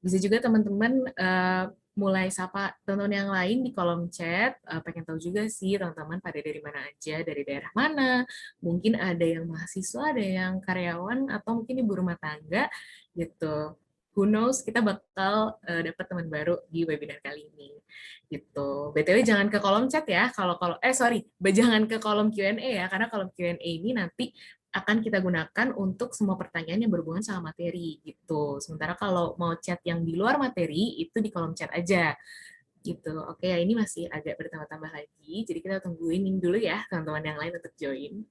Bisa juga teman-teman mulai sapa teman-teman yang lain di kolom chat. Pengen tahu juga sih teman-teman pada dari mana aja, dari daerah mana. Mungkin ada yang mahasiswa, ada yang karyawan, atau mungkin ibu rumah tangga gitu. Who knows, kita bakal dapat teman baru di webinar kali ini. Gitu. BTW jangan ke kolom chat ya. Kalau sorry, jangan ke kolom Q&A ya, karena kolom Q&A ini nanti akan kita gunakan untuk semua pertanyaan yang berhubungan sama materi gitu. Sementara kalau mau chat yang di luar materi itu di kolom chat aja gitu. Oke, ya ini masih agak bertambah-tambah lagi. Jadi kita tungguin dulu ya teman-teman yang lain untuk join.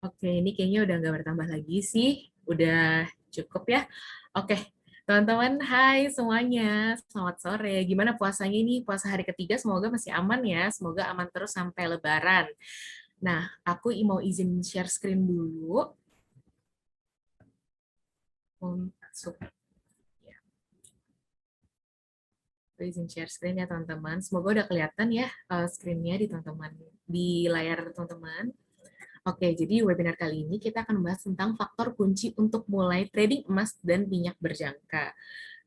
Oke, ini kayaknya udah nggak bertambah lagi sih. Udah cukup ya. Oke, teman-teman, hai semuanya. Selamat sore. Gimana puasanya ini? Puasa hari ketiga, semoga masih aman ya. Semoga aman terus sampai Lebaran. Nah, aku mau izin share screen dulu. Masuk. Ya, aku izin share screen ya teman-teman. Semoga udah kelihatan ya screen-nya di teman-teman di layar teman-teman. Oke, jadi webinar kali ini kita akan membahas tentang faktor kunci untuk mulai trading emas dan minyak berjangka.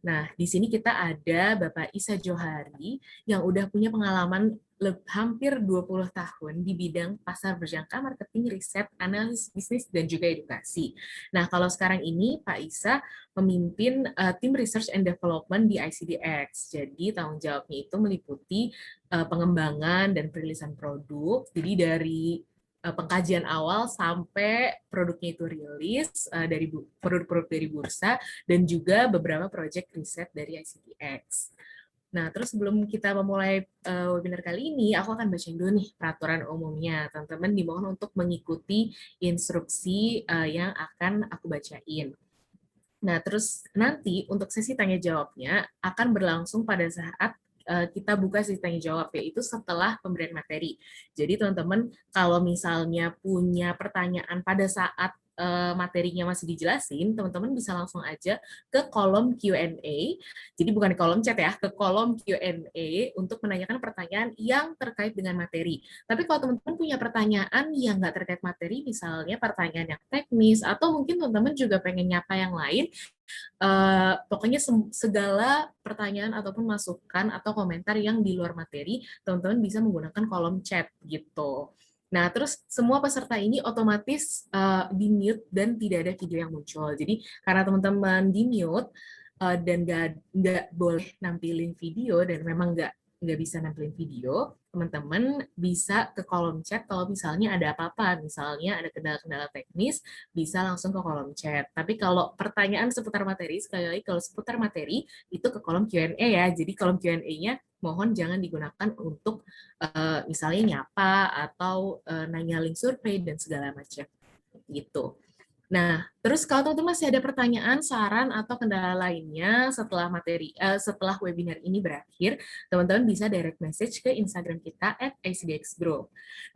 Nah, di sini kita ada Bapak Isa Johari yang udah punya pengalaman hampir 20 tahun di bidang pasar berjangka, marketing, riset, analisis bisnis, dan juga edukasi. Nah, kalau sekarang ini Pak Isa memimpin tim research and development di ICDX. Jadi, tanggung jawabnya itu meliputi pengembangan dan perilisan produk. Jadi, dari pengkajian awal sampai produknya itu rilis dari produk-produk dari bursa dan juga beberapa proyek riset dari ICTX. Nah, terus sebelum kita memulai webinar kali ini, aku akan bacain dulu nih peraturan umumnya. Teman-teman dimohon untuk mengikuti instruksi yang akan aku bacain. Nah, terus nanti untuk sesi tanya jawabnya akan berlangsung pada saat kita buka sesi tanya jawab, yaitu setelah pemberian materi. Jadi teman-teman kalau misalnya punya pertanyaan pada saat materinya masih dijelasin, teman-teman bisa langsung aja ke kolom Q&A. Jadi bukan di kolom chat ya, ke kolom Q&A untuk menanyakan pertanyaan yang terkait dengan materi. Tapi kalau teman-teman punya pertanyaan yang nggak terkait materi, misalnya pertanyaan yang teknis, atau mungkin teman-teman juga pengen nyapa yang lain, pokoknya segala pertanyaan ataupun masukan atau komentar yang di luar materi, teman-teman bisa menggunakan kolom chat gitu. Nah, terus semua peserta ini otomatis di-mute dan tidak ada video yang muncul. Jadi, karena teman-teman di-mute dan nggak boleh nampilin video dan memang nggak bisa nampilin video, teman-teman bisa ke kolom chat kalau misalnya ada apa-apa, misalnya ada kendala-kendala teknis, bisa langsung ke kolom chat. Tapi kalau pertanyaan seputar materi, sekali lagi kalau seputar materi, itu ke kolom Q&A ya. Jadi kolom Q&A-nya mohon jangan digunakan untuk misalnya nyapa atau nanya link survei dan segala macam gitu. Nah, terus kalau teman-teman masih ada pertanyaan, saran, atau kendala lainnya setelah setelah webinar ini berakhir, teman-teman bisa direct message ke Instagram kita @icdxgroup.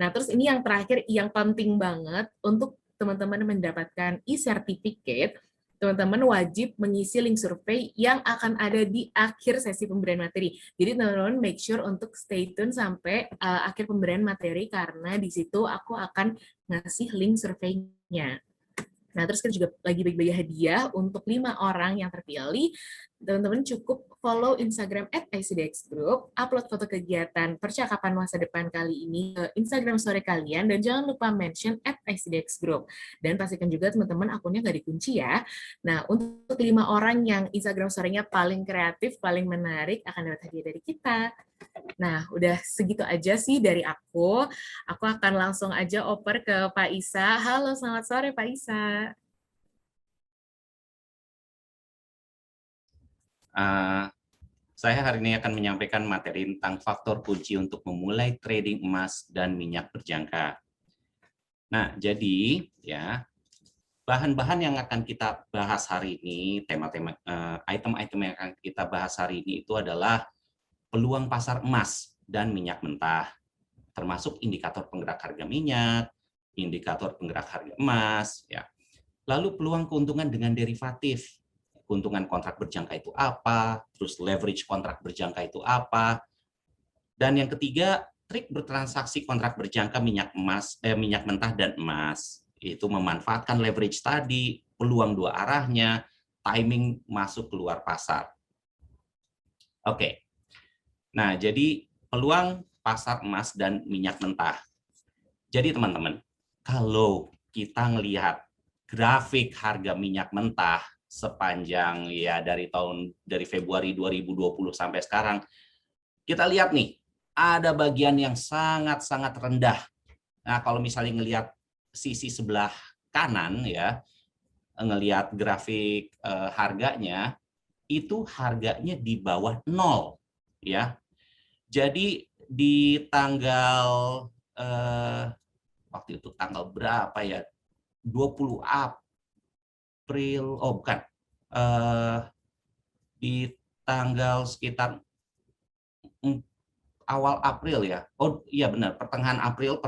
Nah, terus ini yang terakhir, yang penting banget untuk teman-teman mendapatkan e-certificate, teman-teman wajib mengisi link survei yang akan ada di akhir sesi pemberian materi. Jadi teman-teman make sure untuk stay tune sampai akhir pemberian materi karena di situ aku akan ngasih link surveinya. Nah, terus kita juga lagi bagi-bagi hadiah untuk 5 orang yang terpilih. Teman-teman cukup follow Instagram @icdxgroup, upload foto kegiatan percakapan masa depan kali ini ke Instagram story kalian, dan jangan lupa mention @icdxgroup. Dan pastikan juga teman-teman akunnya nggak dikunci ya. Nah, untuk 5 orang yang Instagram story-nya paling kreatif, paling menarik, akan dapat hadiah dari kita. Nah, udah segitu aja sih dari aku. Aku akan langsung aja oper ke Pak Isa. Halo, selamat sore Pak Isa. Uh, saya hari ini akan menyampaikan materi tentang faktor kunci untuk memulai trading emas dan minyak berjangka. Nah, jadi ya bahan-bahan yang akan kita bahas hari ini, tema-tema item-item yang akan kita bahas hari ini itu adalah peluang pasar emas dan minyak mentah, termasuk indikator penggerak harga minyak, indikator penggerak harga emas, ya. Lalu peluang keuntungan dengan derivatif, keuntungan kontrak berjangka itu apa, terus leverage kontrak berjangka itu apa, dan yang ketiga trik bertransaksi kontrak berjangka minyak mentah dan emas. Itu memanfaatkan leverage tadi, peluang dua arahnya, timing masuk keluar pasar. Oke. Nah, jadi peluang pasar emas dan minyak mentah. Jadi teman-teman, kalau kita ngelihat grafik harga minyak mentah sepanjang ya dari Februari 2020 sampai sekarang, kita lihat nih, ada bagian yang sangat-sangat rendah. Nah, kalau misalnya ngelihat sisi sebelah kanan ya, ngelihat grafik harganya, itu harganya di bawah 0 ya. Jadi di tanggal waktu itu tanggal berapa ya? 20 April, oh bukan. Di tanggal sekitar awal April ya. Oh iya benar, pertengahan April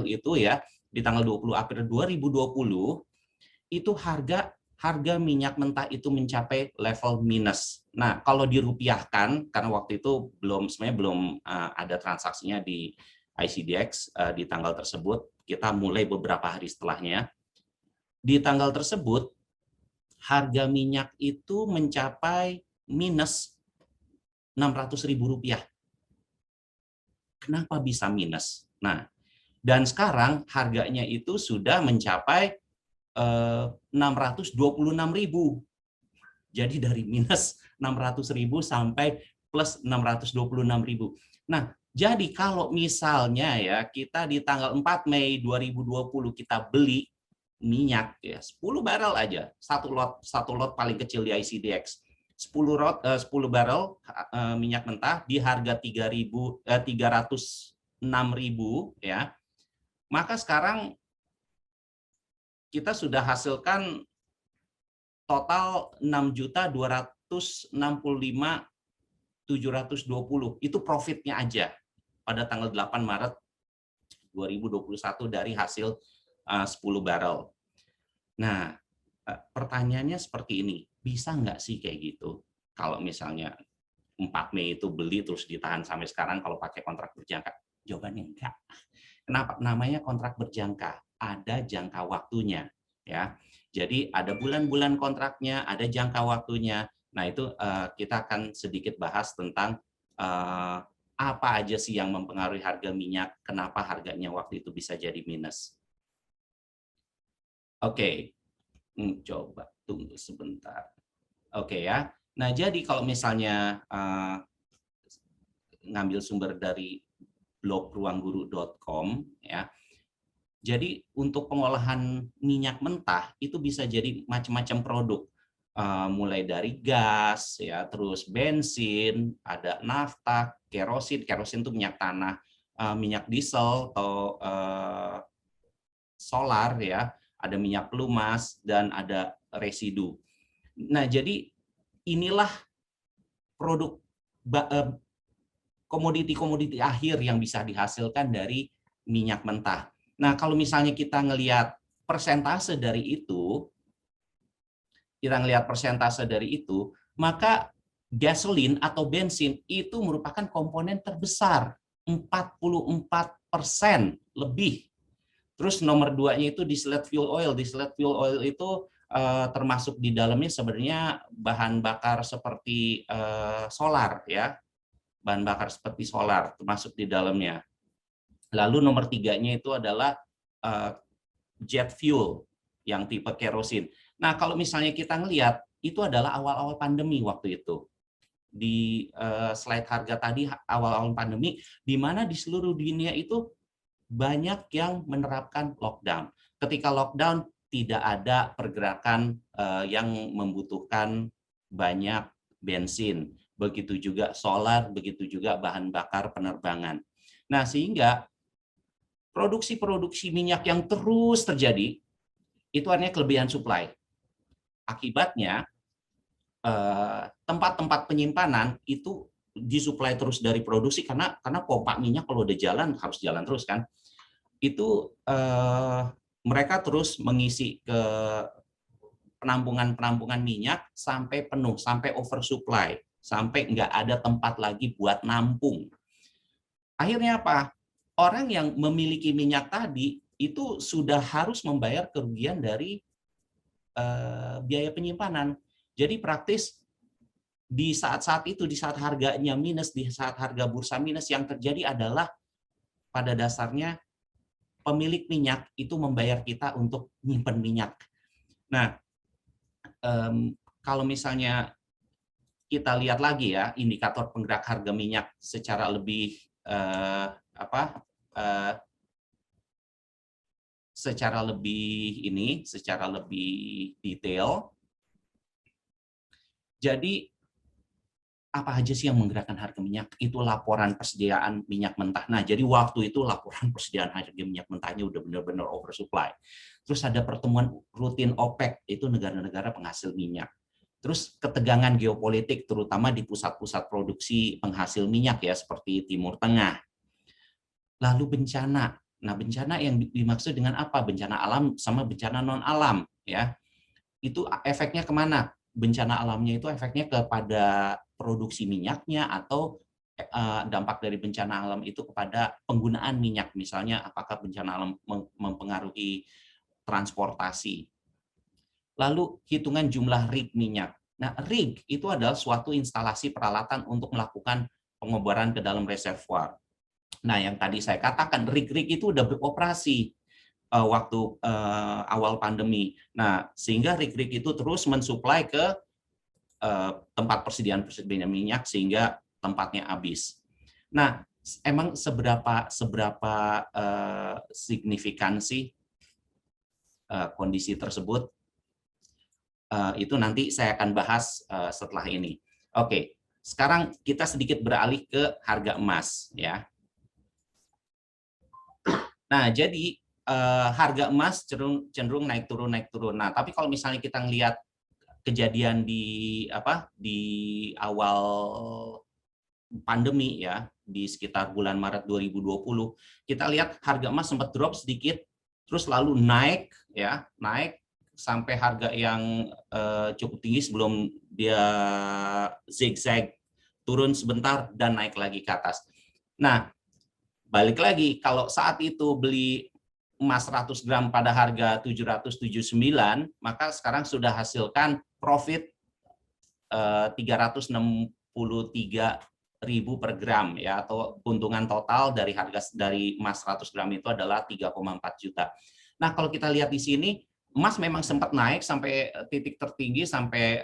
itu ya, di tanggal 20 April 2020 itu harga minyak mentah itu mencapai level minus. Nah, kalau dirupiahkan karena waktu itu sebenarnya belum ada transaksinya di ICDX di tanggal tersebut, kita mulai beberapa hari setelahnya. Di tanggal tersebut harga minyak itu mencapai minus Rp600.000. Kenapa bisa minus? Nah, dan sekarang harganya itu sudah mencapai 626.000. Jadi dari minus 600.000 sampai plus 626.000. Nah, jadi kalau misalnya ya kita di tanggal 4 Mei 2020 kita beli minyak ya 10 barrel aja, satu lot paling kecil di ICDX. 10 barrel minyak mentah di harga 306.000 ya. Maka sekarang kita sudah hasilkan total 6.265.720. Itu profitnya aja pada tanggal 8 Maret 2021 dari hasil 10 barrel. Nah, pertanyaannya seperti ini, bisa nggak sih kayak gitu? Kalau misalnya 4 Mei itu beli terus ditahan sampai sekarang kalau pakai kontrak berjangka? Jawabannya enggak. Kenapa? Namanya kontrak berjangka, ada jangka waktunya. Ya, jadi ada bulan-bulan kontraknya, ada jangka waktunya. Nah itu kita akan sedikit bahas tentang apa aja sih yang mempengaruhi harga minyak, kenapa harganya waktu itu bisa jadi minus. Oke, coba tunggu sebentar. Oke ya. Nah jadi kalau misalnya ngambil sumber dari blog ruangguru.com ya. Jadi untuk pengolahan minyak mentah itu bisa jadi macam-macam produk, mulai dari gas, ya, terus bensin, ada nafta, kerosin itu minyak tanah, minyak diesel atau solar, ya, ada minyak pelumas dan ada residu. Nah, jadi inilah produk komoditi-komoditi akhir yang bisa dihasilkan dari minyak mentah. Nah, kalau misalnya kita ngelihat persentase dari itu, maka gasolin atau bensin itu merupakan komponen terbesar, 44% lebih. Terus nomor 2-nya itu distilled fuel oil. Distilled fuel oil itu termasuk di dalamnya sebenarnya bahan bakar seperti solar, ya. Bahan bakar seperti solar termasuk di dalamnya. Lalu nomor 3-nya itu adalah jet fuel yang tipe kerosin. Nah, kalau misalnya kita ngelihat, itu adalah awal-awal pandemi waktu itu. Di slide harga tadi, awal-awal pandemi, di mana di seluruh dunia itu banyak yang menerapkan lockdown. Ketika lockdown, tidak ada pergerakan yang membutuhkan banyak bensin. Begitu juga solar, begitu juga bahan bakar penerbangan. Nah, sehingga produksi minyak yang terus terjadi, itu artinya kelebihan supply. Akibatnya, tempat-tempat penyimpanan itu disuplai terus dari produksi, karena pompa minyak kalau udah jalan, harus jalan terus kan. Itu mereka terus mengisi ke penampungan minyak sampai penuh, sampai oversupply, sampai nggak ada tempat lagi buat nampung. Akhirnya apa? Orang yang memiliki minyak tadi itu sudah harus membayar kerugian dari biaya penyimpanan. Jadi praktis di saat-saat itu, di saat harganya minus, di saat harga bursa minus, yang terjadi adalah pada dasarnya pemilik minyak itu membayar kita untuk nyimpen minyak. Nah, kalau misalnya kita lihat lagi ya indikator penggerak harga minyak secara lebih secara lebih detail. Jadi apa aja sih yang menggerakkan harga minyak? Itu laporan persediaan minyak mentah. Nah, jadi waktu itu laporan persediaan harga minyak mentahnya udah benar-benar oversupply. Terus ada pertemuan rutin OPEC, itu negara-negara penghasil minyak. Terus ketegangan geopolitik, terutama di pusat-pusat produksi penghasil minyak ya, seperti Timur Tengah. Lalu bencana. Nah, bencana yang dimaksud dengan apa? Bencana alam sama bencana non-alam. Ya. Itu efeknya kemana? Bencana alamnya itu efeknya kepada produksi minyaknya, atau dampak dari bencana alam itu kepada penggunaan minyak. Misalnya apakah bencana alam mempengaruhi transportasi. Lalu hitungan jumlah rig minyak. Nah, rig itu adalah suatu instalasi peralatan untuk melakukan pengobaran ke dalam reservoir. Nah, yang tadi saya katakan, rig-rig itu udah beroperasi waktu awal pandemi. Nah, sehingga rig-rig itu terus mensuplai ke tempat persediaan minyak sehingga tempatnya habis. Nah, emang seberapa signifikansi kondisi tersebut? Itu nanti saya akan bahas setelah ini. Oke, sekarang kita sedikit beralih ke harga emas ya. Nah, jadi harga emas cenderung naik turun. Nah, tapi kalau misalnya kita ngelihat kejadian di awal pandemi ya, di sekitar bulan Maret 2020, kita lihat harga emas sempat drop sedikit, terus lalu naik sampai harga yang cukup tinggi sebelum dia zigzag turun sebentar dan naik lagi ke atas. Nah, balik lagi, kalau saat itu beli emas 100 gram pada harga 779, maka sekarang sudah hasilkan profit 363.000 per gram ya, atau keuntungan total dari emas 100 gram itu adalah 3,4 juta. Nah, kalau kita lihat di sini, emas memang sempat naik sampai titik tertinggi sampai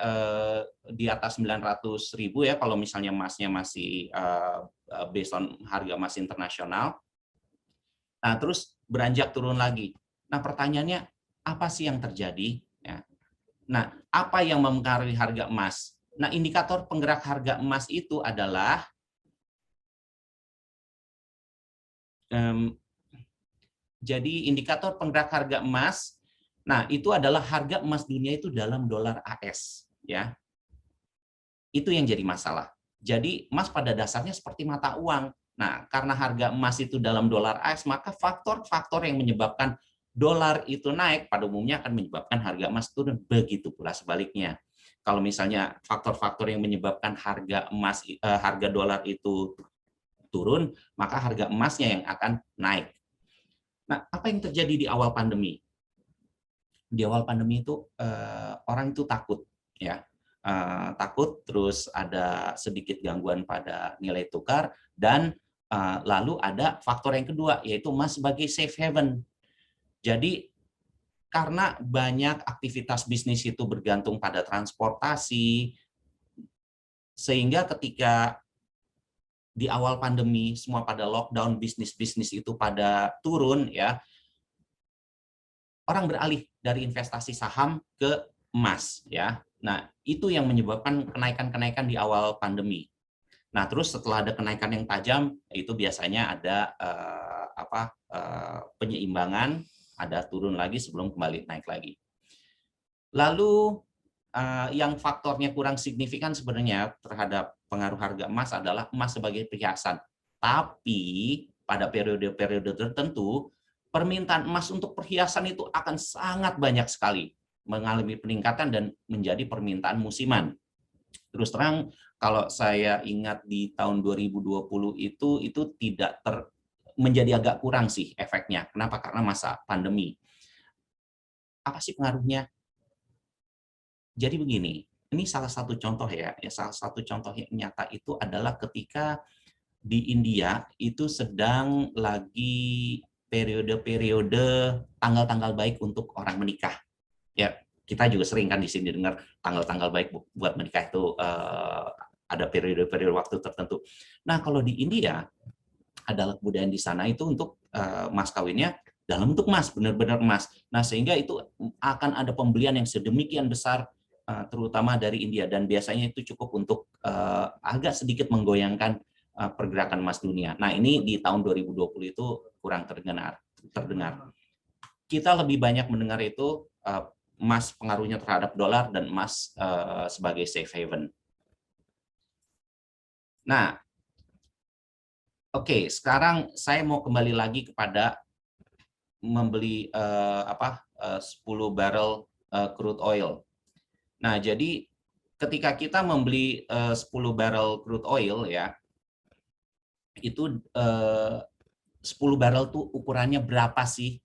di atas 900.000 ya, kalau misalnya emasnya masih based on harga emas internasional. Nah, terus beranjak turun lagi. Nah, pertanyaannya, apa sih yang terjadi? Ya. Nah, apa yang mempengaruhi harga emas? Nah, indikator penggerak harga emas itu adalah jadi indikator penggerak harga emas. Nah, itu adalah harga emas dunia itu dalam dolar AS, ya. Itu yang jadi masalah. Jadi emas pada dasarnya seperti mata uang. Nah, karena harga emas itu dalam dolar AS, maka faktor-faktor yang menyebabkan dolar itu naik pada umumnya akan menyebabkan harga emas turun. Begitu pula sebaliknya. Kalau misalnya faktor-faktor yang menyebabkan harga dolar itu turun, maka harga emasnya yang akan naik. Nah, apa yang terjadi di awal pandemi? Di awal pandemi itu orang itu takut, ya. Takut, terus ada sedikit gangguan pada nilai tukar, dan lalu ada faktor yang kedua, yaitu emas sebagai safe haven. Jadi karena banyak aktivitas bisnis itu bergantung pada transportasi, sehingga ketika di awal pandemi semua pada lockdown, bisnis-bisnis itu pada turun, ya, orang beralih dari investasi saham ke emas, ya. Nah, itu yang menyebabkan kenaikan-kenaikan di awal pandemi. Nah, terus setelah ada kenaikan yang tajam, itu biasanya ada penyeimbangan, ada turun lagi sebelum kembali naik lagi. Lalu yang faktornya kurang signifikan sebenarnya terhadap pengaruh harga emas adalah emas sebagai perhiasan. Tapi pada periode-periode tertentu, permintaan emas untuk perhiasan itu akan sangat banyak sekali, mengalami peningkatan dan menjadi permintaan musiman. Terus terang, kalau saya ingat di tahun 2020 itu tidak menjadi agak kurang sih efeknya. Kenapa? Karena masa pandemi. Apa sih pengaruhnya? Jadi begini, ini salah satu contoh ya, salah satu contoh yang nyata itu adalah ketika di India itu sedang lagi periode-periode tanggal-tanggal baik untuk orang menikah. Ya, kita juga sering kan di sini dengar tanggal-tanggal baik buat menikah itu ada periode-periode waktu tertentu. Nah, kalau di India adalah kebudayaan di sana itu untuk mas kawinnya dalam bentuk emas, benar-benar emas. Nah, sehingga itu akan ada pembelian yang sedemikian besar, terutama dari India, dan biasanya itu cukup untuk agak sedikit menggoyangkan pergerakan emas dunia. Nah, ini di tahun 2020 itu kurang terdengar. Kita lebih banyak mendengar itu emas pengaruhnya terhadap dolar dan emas sebagai safe haven. Nah, oke, sekarang saya mau kembali lagi kepada membeli 10 barrel crude oil. Nah, jadi ketika kita membeli 10 barrel crude oil ya, itu 10 barrel tuh ukurannya berapa sih?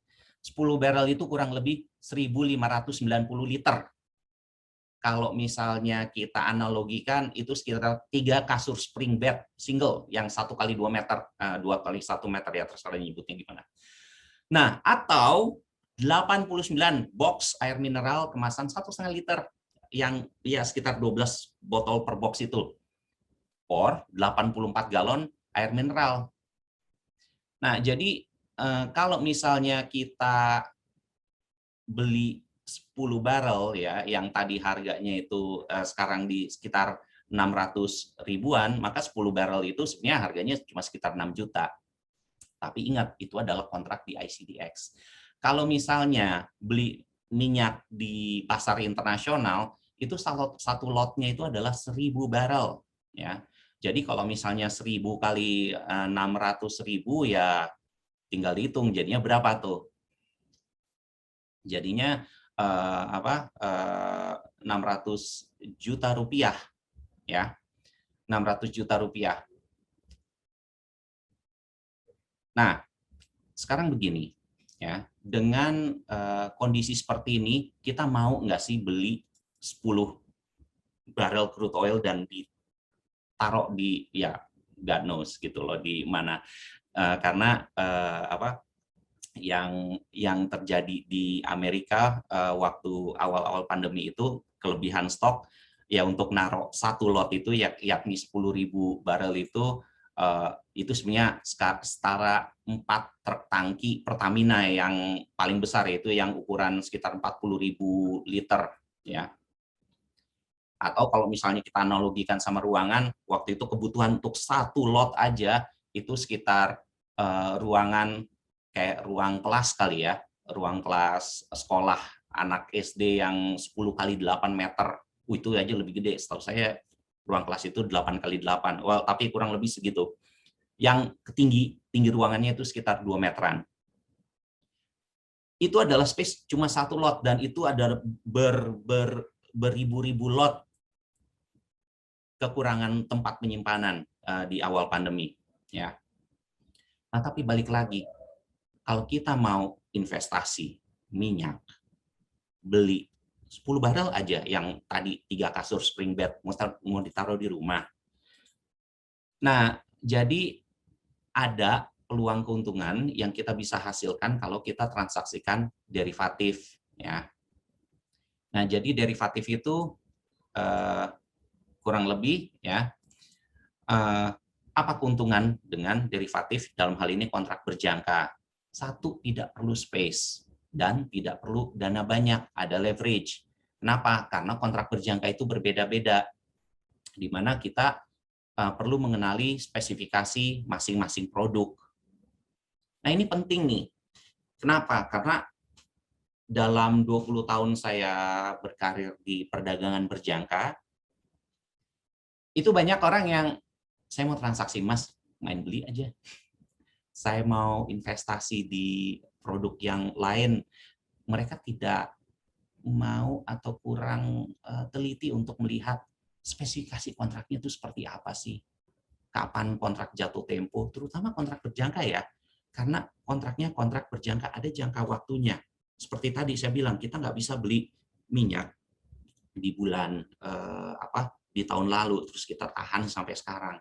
10 barrel itu kurang lebih 1.590 liter. Kalau misalnya kita analogikan itu sekitar 3 kasur spring bed single yang 1 kali 2 meter, 2 kali 1 meter ya, terserah nyebutnya gimana. Nah, atau 89 box air mineral kemasan 1,5 liter yang ya sekitar 12 botol per box itu, or 84 galon air mineral. Nah, jadi kalau misalnya kita beli 10 barrel ya, yang tadi harganya itu sekarang di sekitar 600 ribuan, maka 10 barrel itu sebenarnya harganya cuma sekitar 6 juta. Tapi ingat, itu adalah kontrak di ICDX. Kalau misalnya beli minyak di pasar internasional, itu satu lotnya itu adalah 1.000 barrel. Ya. Jadi kalau misalnya 1.000 kali 600 ribu, ya tinggal dihitung jadinya berapa tuh. Jadinya 600 juta rupiah, ya, 600 juta rupiah. Nah, sekarang begini, ya, dengan kondisi seperti ini, kita mau nggak sih beli 10 barrel crude oil dan ditaruh di, ya, God knows gitu loh, di mana, karena yang terjadi di Amerika waktu awal-awal pandemi itu kelebihan stok ya, untuk naruh satu lot itu yakni 10.000 barel itu sebenarnya setara 4 truk tangki Pertamina yang paling besar, yaitu yang ukuran sekitar 40.000 liter ya. Atau kalau misalnya kita analogikan sama ruangan, waktu itu kebutuhan untuk satu lot aja itu sekitar ruangan kayak ruang kelas kali ya, ruang kelas sekolah anak SD yang 10 kali 8 meter. Itu aja lebih gede, setahu saya ruang kelas itu 8 kali 8. Well, tapi kurang lebih segitu. Yang tinggi ruangannya itu sekitar 2 meteran. Itu adalah space cuma satu lot, dan itu ada beribu-ribu lot kekurangan tempat penyimpanan di awal pandemi ya. Nah, tapi balik lagi, kalau kita mau investasi minyak, beli 10 barel aja yang tadi 3 kasur spring bed mau ditaruh di rumah. Nah, jadi ada peluang keuntungan yang kita bisa hasilkan kalau kita transaksikan derivatif ya. Nah, jadi derivatif itu kurang lebih ya, apa keuntungan dengan derivatif dalam hal ini kontrak berjangka? Satu, tidak perlu space dan tidak perlu dana banyak, ada leverage. Kenapa? Karena kontrak berjangka itu berbeda-beda, di mana kita perlu mengenali spesifikasi masing-masing produk. Nah, ini penting nih. Kenapa? Karena dalam 20 tahun saya berkarir di perdagangan berjangka, itu banyak orang yang, saya mau transaksi emas, main beli aja. Saya mau investasi di produk yang lain, mereka tidak mau atau kurang teliti untuk melihat spesifikasi kontraknya itu seperti apa sih, kapan kontrak jatuh tempo, terutama kontrak berjangka ya. Karena kontraknya kontrak berjangka, ada jangka waktunya. Seperti tadi saya bilang, kita nggak bisa beli minyak di bulan di tahun lalu terus kita tahan sampai sekarang.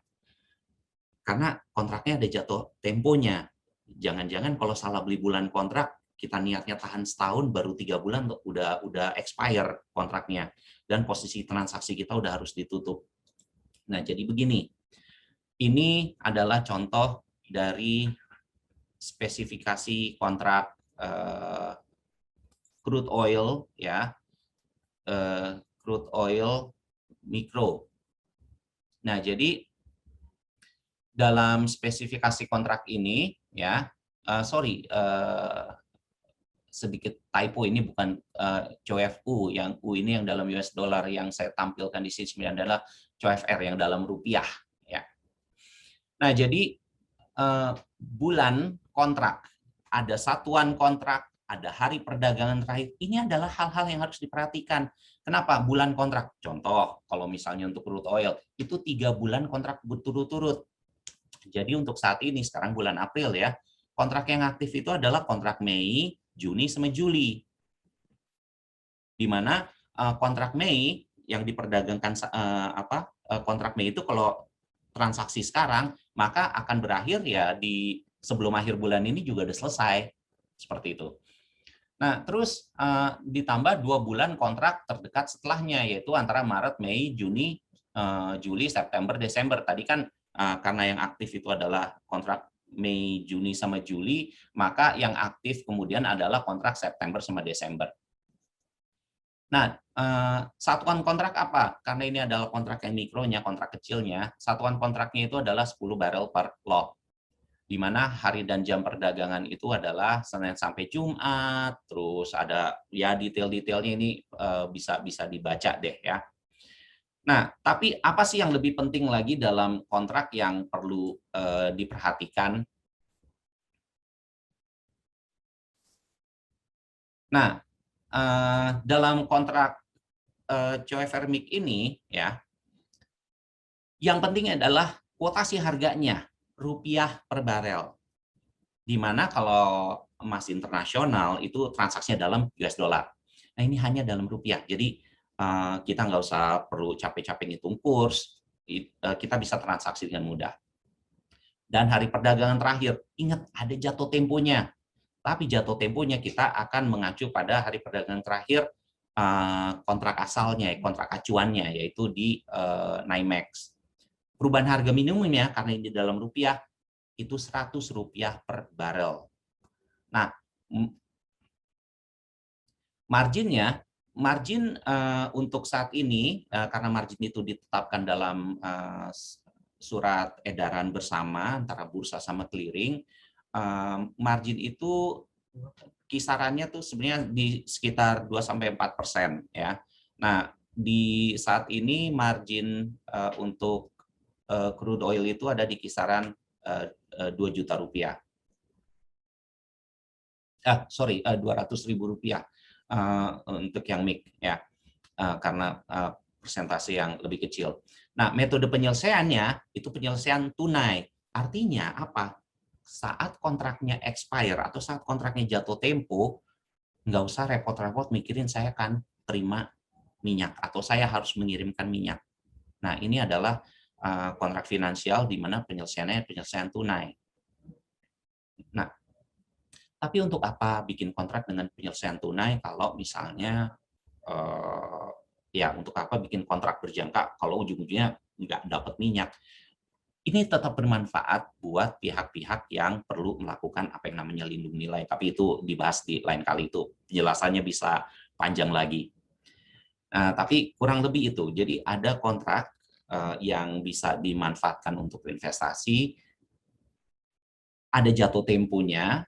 Karena kontraknya ada jatuh temponya. Jangan-jangan kalau salah beli bulan kontrak, kita niatnya tahan setahun, baru 3 bulan udah expire kontraknya, dan posisi transaksi kita udah harus ditutup. Nah, jadi begini, ini adalah contoh dari spesifikasi kontrak crude oil, ya, crude oil mikro. Nah, jadi dalam spesifikasi kontrak ini, ya, sedikit typo, ini bukan COFU, yang U ini yang dalam US dollar, yang saya tampilkan di sini adalah COFR yang dalam rupiah, ya. Nah, jadi bulan kontrak, ada satuan kontrak, ada hari perdagangan terakhir. Ini adalah hal-hal yang harus diperhatikan. Kenapa? Bulan kontrak. Contoh, kalau misalnya untuk crude oil, itu 3 bulan kontrak berturut-turut. Jadi untuk saat ini, sekarang bulan April ya, kontrak yang aktif itu adalah kontrak Mei, Juni, sama Juli. Di mana kontrak Mei yang diperdagangkan, kontrak Mei itu kalau transaksi sekarang, maka akan berakhir ya di sebelum akhir bulan ini juga udah selesai. Seperti itu. Nah, terus ditambah 2 bulan kontrak terdekat setelahnya, yaitu antara Maret, Mei, Juni, Juli, September, Desember. Tadi kan karena yang aktif itu adalah kontrak Mei, Juni, sama Juli, maka yang aktif kemudian adalah kontrak September sama Desember. Nah, satuan kontrak apa? Karena ini adalah kontrak yang mikronya, kontrak kecilnya, satuan kontraknya itu adalah 10 barrel per lot. Di mana hari dan jam perdagangan itu adalah Senin sampai Jumat, terus ada ya detail-detailnya ini bisa dibaca deh ya. Nah, tapi apa sih yang lebih penting lagi dalam kontrak yang perlu diperhatikan? Nah, dalam kontrak COFR MIC ini ya, yang penting adalah kuotasi harganya, rupiah per barel. Di mana kalau emas internasional itu transaksinya dalam US dollar. Nah, ini hanya dalam rupiah. Jadi kita nggak usah perlu capek-capek ngitung kurs, kita bisa transaksi dengan mudah. Dan hari perdagangan terakhir, ingat ada jatuh temponya. Tapi jatuh temponya kita akan mengacu pada hari perdagangan terakhir kontrak asalnya, kontrak acuannya, yaitu di NYMEX. Perubahan harga minimumnya karena ini dalam rupiah itu Rp100 per barel. Nah, margin untuk saat ini karena margin itu ditetapkan dalam surat edaran bersama antara bursa sama clearing, margin itu kisarannya tuh sebenarnya di sekitar 2-4% ya. Nah, di saat ini margin untuk crude oil itu ada di kisaran Rp2 juta. 200.000 rupiah untuk yang MIC ya, karena persentase yang lebih kecil. Nah, metode penyelesaiannya itu penyelesaian tunai. Artinya apa? Saat kontraknya expire atau saat kontraknya jatuh tempo, nggak usah repot-repot mikirin saya akan terima minyak atau saya harus mengirimkan minyak. Nah, ini adalah kontrak finansial di mana penyelesaiannya penyelesaian tunai. Nah, tapi untuk apa bikin kontrak dengan penyelesaian tunai kalau misalnya ya untuk apa bikin kontrak berjangka kalau ujung-ujungnya nggak dapat minyak? Ini tetap bermanfaat buat pihak-pihak yang perlu melakukan apa yang namanya lindung nilai. Tapi itu dibahas di lain kali, itu penjelasannya bisa panjang lagi. Nah, tapi kurang lebih itu. Jadi ada kontrak yang bisa dimanfaatkan untuk investasi, ada jatuh temponya,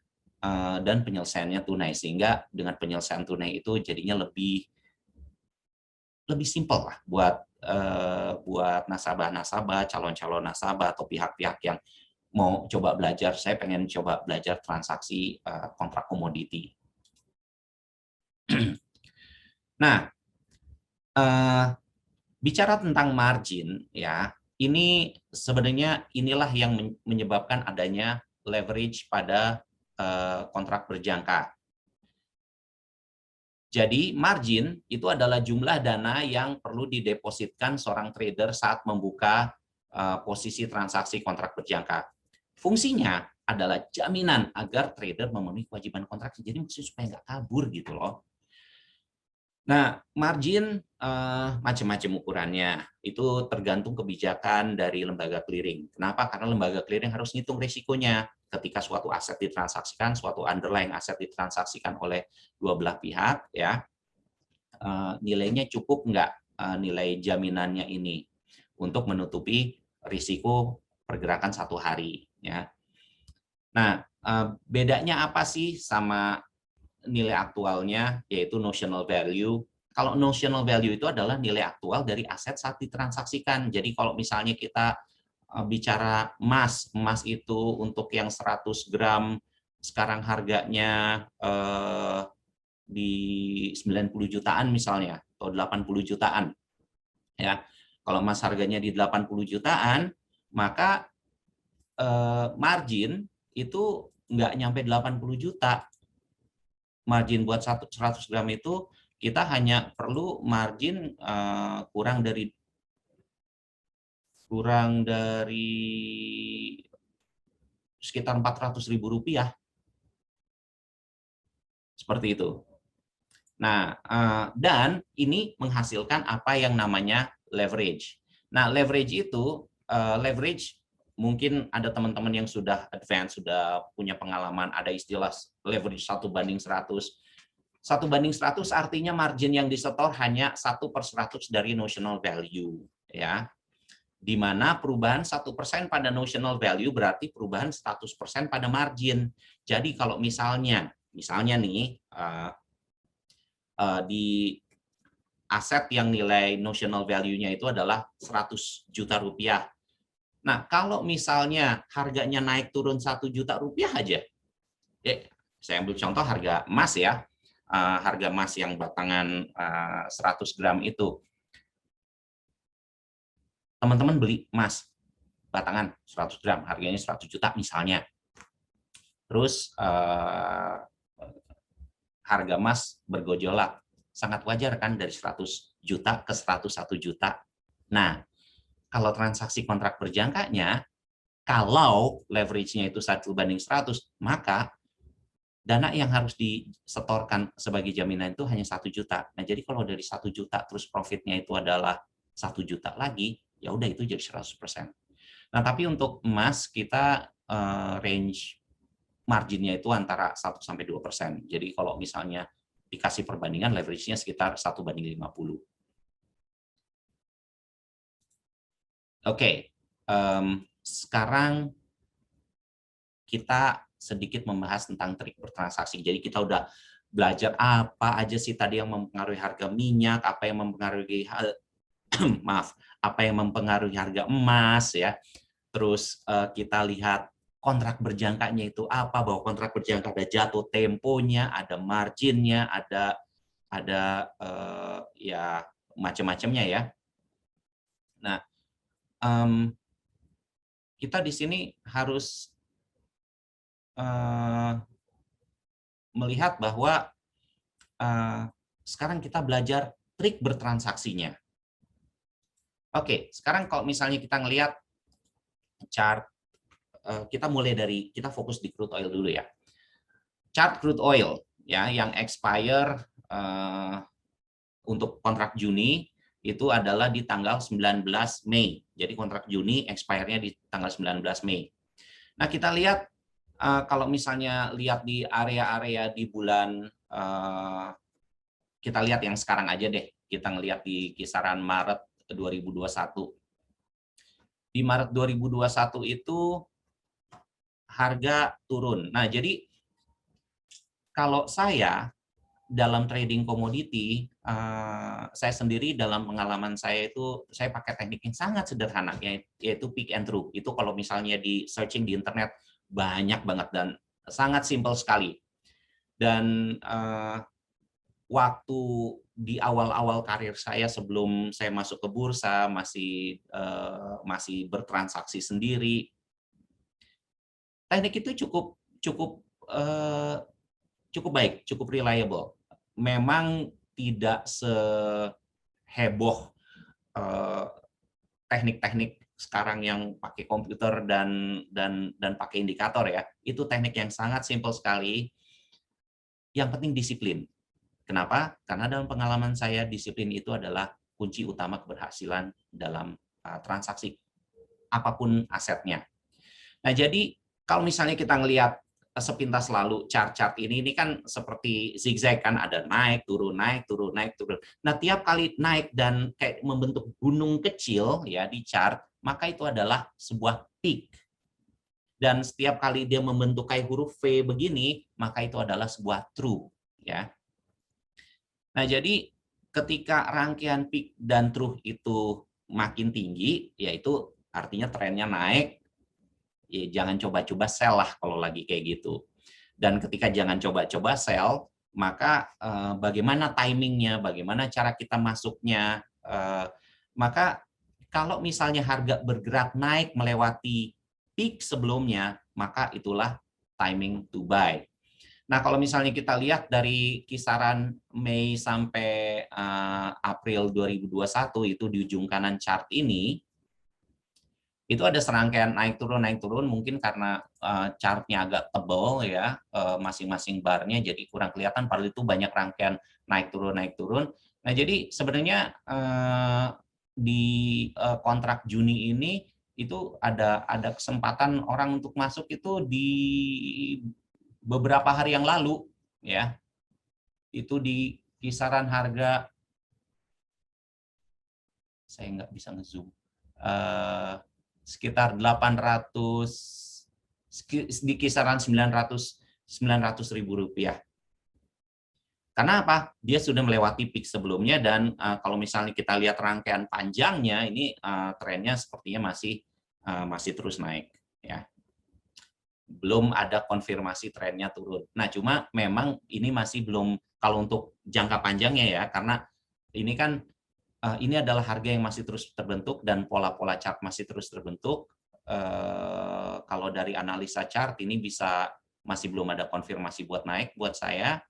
dan penyelesaiannya tunai, sehingga dengan penyelesaian tunai itu jadinya lebih simpel lah buat nasabah-nasabah, calon-calon nasabah atau pihak-pihak yang mau coba belajar. Saya pengen coba belajar transaksi kontrak komoditi. Nah, bicara tentang margin ya, ini sebenarnya inilah yang menyebabkan adanya leverage pada kontrak berjangka. Jadi margin itu adalah jumlah dana yang perlu didepositkan seorang trader saat membuka posisi transaksi kontrak berjangka. Fungsinya adalah jaminan agar trader memenuhi kewajiban kontrak. Jadi maksudnya supaya nggak kabur gitu loh. Nah, margin macam-macam ukurannya. Itu tergantung kebijakan dari lembaga clearing. Kenapa? Karena lembaga clearing harus ngitung risikonya. Ketika suatu aset ditransaksikan, suatu underlying aset ditransaksikan oleh dua belah pihak, ya nilainya cukup nggak nilai jaminannya ini untuk menutupi risiko pergerakan satu hari, ya. Nah, bedanya apa sih sama nilai aktualnya, yaitu notional value. Kalau notional value itu adalah nilai aktual dari aset saat ditransaksikan. Jadi kalau misalnya kita bicara emas itu untuk yang 100 gram sekarang harganya di 90 jutaan misalnya, atau 80 jutaan. Ya, kalau emas harganya di 80 jutaan, maka margin itu nggak nyampe 80 juta. Margin buat 100 gram itu kita hanya perlu margin kurang dari sekitar 400.000 rupiah. Seperti itu. Nah, dan ini menghasilkan apa yang namanya leverage. Nah, leverage itu, leverage mungkin ada teman-teman yang sudah advance, sudah punya pengalaman, ada istilah leverage 1:100. 1:100 artinya margin yang disetor hanya 1/100 dari notional value, ya. Di mana perubahan 1% pada notional value berarti perubahan 100% pada margin. Jadi kalau misalnya nih di aset yang nilai notional value-nya itu adalah 100 juta rupiah. Nah, kalau misalnya harganya naik turun 1 juta rupiah aja, saya ambil contoh harga emas ya, harga emas yang batangan 100 gram itu. Teman-teman beli emas batangan 100 gram, harganya 100 juta misalnya. Terus harga emas bergojolak, sangat wajar kan dari 100 juta ke 101 juta. Nah, kalau transaksi kontrak berjangkanya, kalau leverage-nya itu 1:100, maka dana yang harus disetorkan sebagai jaminan itu hanya 1 juta. Nah, jadi kalau dari 1 juta terus profitnya itu adalah 1 juta lagi, ya udah itu jadi 100%. Nah, tapi untuk emas kita range marginnya itu antara 1-2%. Jadi kalau misalnya dikasih perbandingan leverage-nya sekitar 1:50. Oke, sekarang kita sedikit membahas tentang trik bertransaksi. Jadi kita udah belajar apa aja sih tadi yang mempengaruhi harga minyak, apa yang mempengaruhi maaf, apa yang mempengaruhi harga emas ya. Terus kita lihat kontrak berjangkanya itu apa, bahwa kontrak berjangka ada jatuh temponya, ada marginnya, ada ya macam-macamnya ya. Nah, kita di sini harus melihat bahwa sekarang kita belajar trik bertransaksinya. Oke, sekarang kalau misalnya kita ngelihat chart, kita mulai dari, kita fokus di crude oil dulu ya. Chart crude oil ya yang expire untuk kontrak Juni itu adalah di tanggal 19 Mei. Jadi kontrak Juni expire-nya di tanggal 19 Mei. Nah, kita lihat kalau misalnya lihat di area-area di bulan, kita lihat yang sekarang aja deh, kita ngelihat di kisaran Maret 2021. Di Maret 2021 itu harga turun. Nah, jadi kalau saya dalam trading komoditi, saya sendiri dalam pengalaman saya itu, saya pakai teknik yang sangat sederhana, yaitu pick and through. Itu kalau misalnya di searching di internet, banyak banget dan sangat simpel sekali. Dan waktu di awal-awal karir saya sebelum saya masuk ke bursa, masih bertransaksi sendiri, teknik itu cukup cukup cukup baik, cukup reliable. Memang tidak seheboh teknik-teknik sekarang yang pakai komputer dan pakai indikator ya. Itu teknik yang sangat simpel sekali. Yang penting disiplin. Kenapa? Karena dalam pengalaman saya disiplin itu adalah kunci utama keberhasilan dalam transaksi apapun asetnya. Nah, jadi kalau misalnya kita ngelihat sepintas lalu chart-chart ini kan seperti zigzag kan, ada naik, turun, naik, turun, naik, turun. Nah, tiap kali naik dan kayak membentuk gunung kecil ya di chart, maka itu adalah sebuah peak. Dan setiap kali dia membentuk kayak huruf V begini, maka itu adalah sebuah true ya. Nah, jadi ketika rangkaian peak dan true itu makin tinggi, yaitu artinya trennya naik, ya jangan coba-coba sell lah kalau lagi kayak gitu. Dan ketika jangan coba-coba sell, maka bagaimana timingnya, bagaimana cara kita masuknya, maka kalau misalnya harga bergerak naik melewati peak sebelumnya, maka itulah timing to buy. Nah, kalau misalnya kita lihat dari kisaran Mei sampai April 2021 itu di ujung kanan chart ini, itu ada serangkaian naik turun mungkin karena chartnya agak tebal ya, masing-masing barnya jadi kurang kelihatan, padahal itu banyak rangkaian naik turun. Nah, jadi sebenarnya di kontrak Juni ini itu ada kesempatan orang untuk masuk itu di beberapa hari yang lalu ya, itu di kisaran harga, saya nggak bisa ngezoom, sekitar 800, di kisaran 900 ribu rupiah. Karena apa? Dia sudah melewati peak sebelumnya dan kalau misalnya kita lihat rangkaian panjangnya ini trennya sepertinya masih terus naik ya. Belum ada konfirmasi trennya turun. Nah, cuma memang ini masih belum, kalau untuk jangka panjangnya ya, karena ini kan ini adalah harga yang masih terus terbentuk dan pola-pola chart masih terus terbentuk. Kalau dari analisa chart ini masih belum ada konfirmasi buat naik buat saya.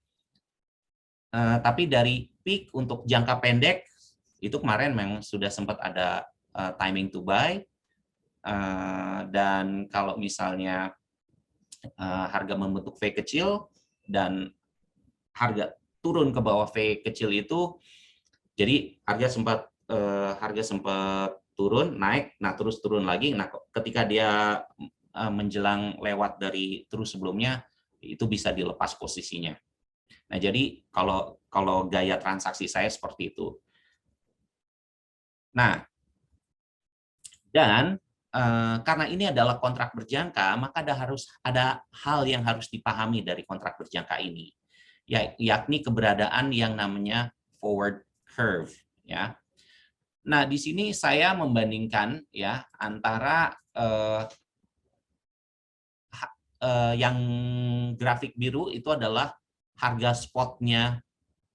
Tapi dari peak untuk jangka pendek itu kemarin memang sudah sempat ada timing to buy. Dan kalau misalnya harga membentuk V kecil dan harga turun ke bawah V kecil itu, jadi harga sempat turun, naik, nah terus turun lagi. Nah, ketika dia menjelang lewat dari terus sebelumnya, itu bisa dilepas posisinya. Nah, jadi kalau gaya transaksi saya seperti itu. Nah, dan karena ini adalah kontrak berjangka, maka ada hal yang harus dipahami dari kontrak berjangka ini, yakni keberadaan yang namanya forward curve ya. Nah, di sini saya membandingkan ya antara yang grafik biru itu adalah harga spotnya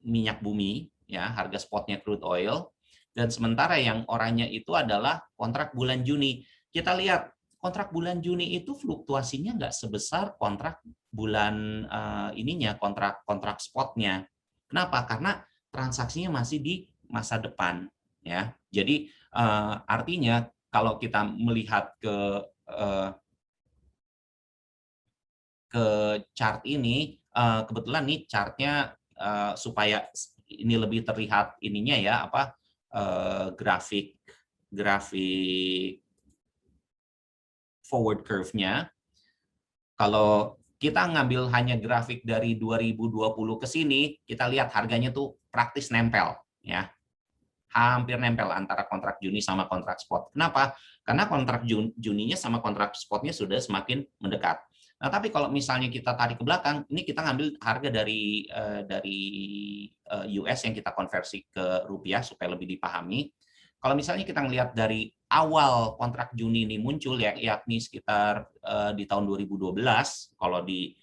minyak bumi ya, harga spotnya crude oil, dan sementara yang oranye itu adalah kontrak bulan Juni. Kita lihat kontrak bulan Juni itu fluktuasinya nggak sebesar kontrak bulan kontrak spotnya. Kenapa? Karena transaksinya masih di masa depan ya. Jadi artinya kalau kita melihat ke chart ini, kebetulan nih chartnya supaya ini lebih terlihat ininya ya, grafik forward curve-nya. Kalau kita ngambil hanya grafik dari 2020 ke sini, kita lihat harganya tuh praktis nempel ya. Hampir nempel antara kontrak Juni sama kontrak spot. Kenapa? Karena kontrak Juninya sama kontrak spotnya sudah semakin mendekat. Nah, tapi kalau misalnya kita tarik ke belakang, ini kita ngambil harga dari US yang kita konversi ke rupiah supaya lebih dipahami. Kalau misalnya kita melihat dari awal kontrak Juni ini muncul, yakni sekitar di tahun 2012, kalau di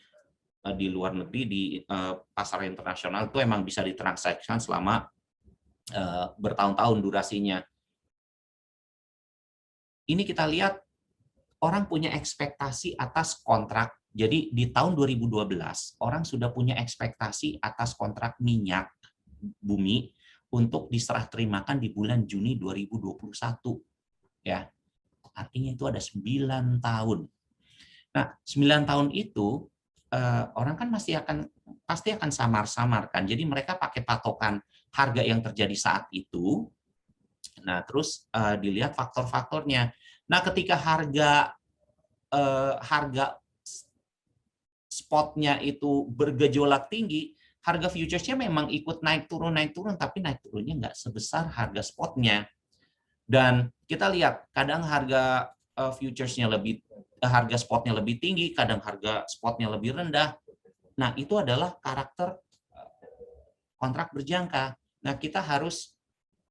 luar negeri, di pasar internasional itu emang bisa ditransaksikan selama bertahun-tahun durasinya. Ini kita lihat orang punya ekspektasi atas kontrak. Jadi di tahun 2012 orang sudah punya ekspektasi atas kontrak minyak bumi untuk diserah terimakan di bulan Juni 2021. Ya, artinya itu ada 9 tahun. Nah, 9 tahun itu orang kan pasti akan samar-samar kan. Jadi mereka pakai patokan harga yang terjadi saat itu. Nah, terus dilihat faktor-faktornya. Nah, ketika harga spotnya itu bergejolak tinggi, harga futuresnya memang ikut naik turun, tapi naik turunnya nggak sebesar harga spotnya. Dan kita lihat, kadang harga futuresnya harga spotnya lebih tinggi, kadang harga spotnya lebih rendah. Nah, itu adalah karakter kontrak berjangka. Nah, kita harus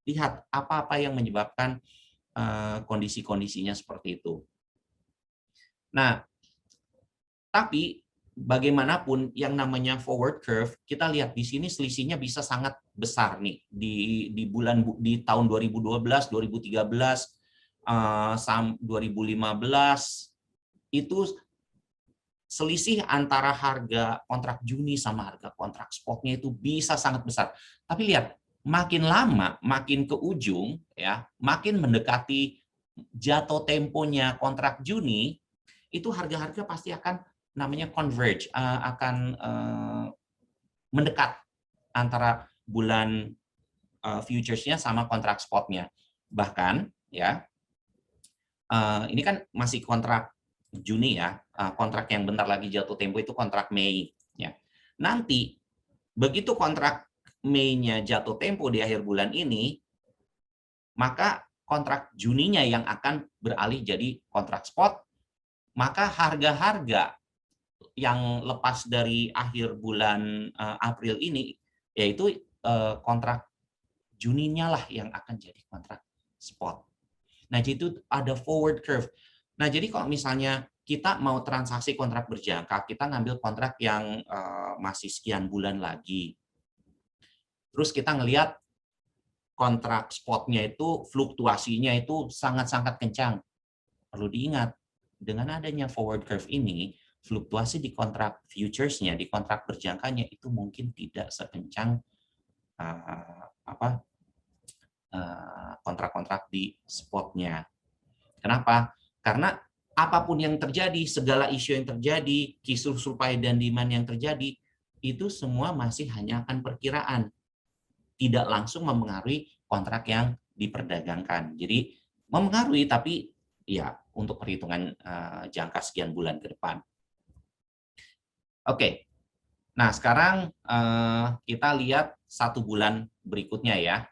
lihat apa-apa yang menyebabkan kondisi-kondisinya seperti itu. Nah, tapi bagaimanapun yang namanya forward curve, kita lihat di sini selisihnya bisa sangat besar nih di tahun 2012, 2013, 2015 itu selisih antara harga kontrak Juni sama harga kontrak spotnya itu bisa sangat besar. Tapi lihat, makin lama, makin ke ujung, ya, makin mendekati jatuh temponya kontrak Juni, itu harga-harga pasti akan namanya converge, akan mendekat antara bulan futuresnya sama kontrak spotnya. Bahkan, ya, ini kan masih kontrak Juni ya, kontrak yang bentar lagi jatuh tempo itu kontrak Mei. Ya. Nanti begitu kontrak Mei-nya jatuh tempo di akhir bulan ini, maka kontrak Juninya yang akan beralih jadi kontrak spot, maka harga-harga yang lepas dari akhir bulan April ini, yaitu kontrak Juninya lah yang akan jadi kontrak spot. Nah, itu ada forward curve. Nah, jadi kalau misalnya kita mau transaksi kontrak berjangka, kita ngambil kontrak yang masih sekian bulan lagi. Terus kita ngelihat kontrak spotnya itu fluktuasinya itu sangat-sangat kencang. Perlu diingat, dengan adanya forward curve ini, fluktuasi di kontrak futuresnya, di kontrak berjangkanya itu mungkin tidak sekencang kontrak-kontrak di spotnya. Kenapa? Karena apapun yang terjadi, segala isu yang terjadi, kisruh supply dan demand yang terjadi, itu semua masih hanya akan perkiraan. Tidak langsung mempengaruhi kontrak yang diperdagangkan. Jadi mempengaruhi, tapi ya untuk perhitungan jangka sekian bulan ke depan. Oke, nah sekarang kita lihat 1 bulan berikutnya ya.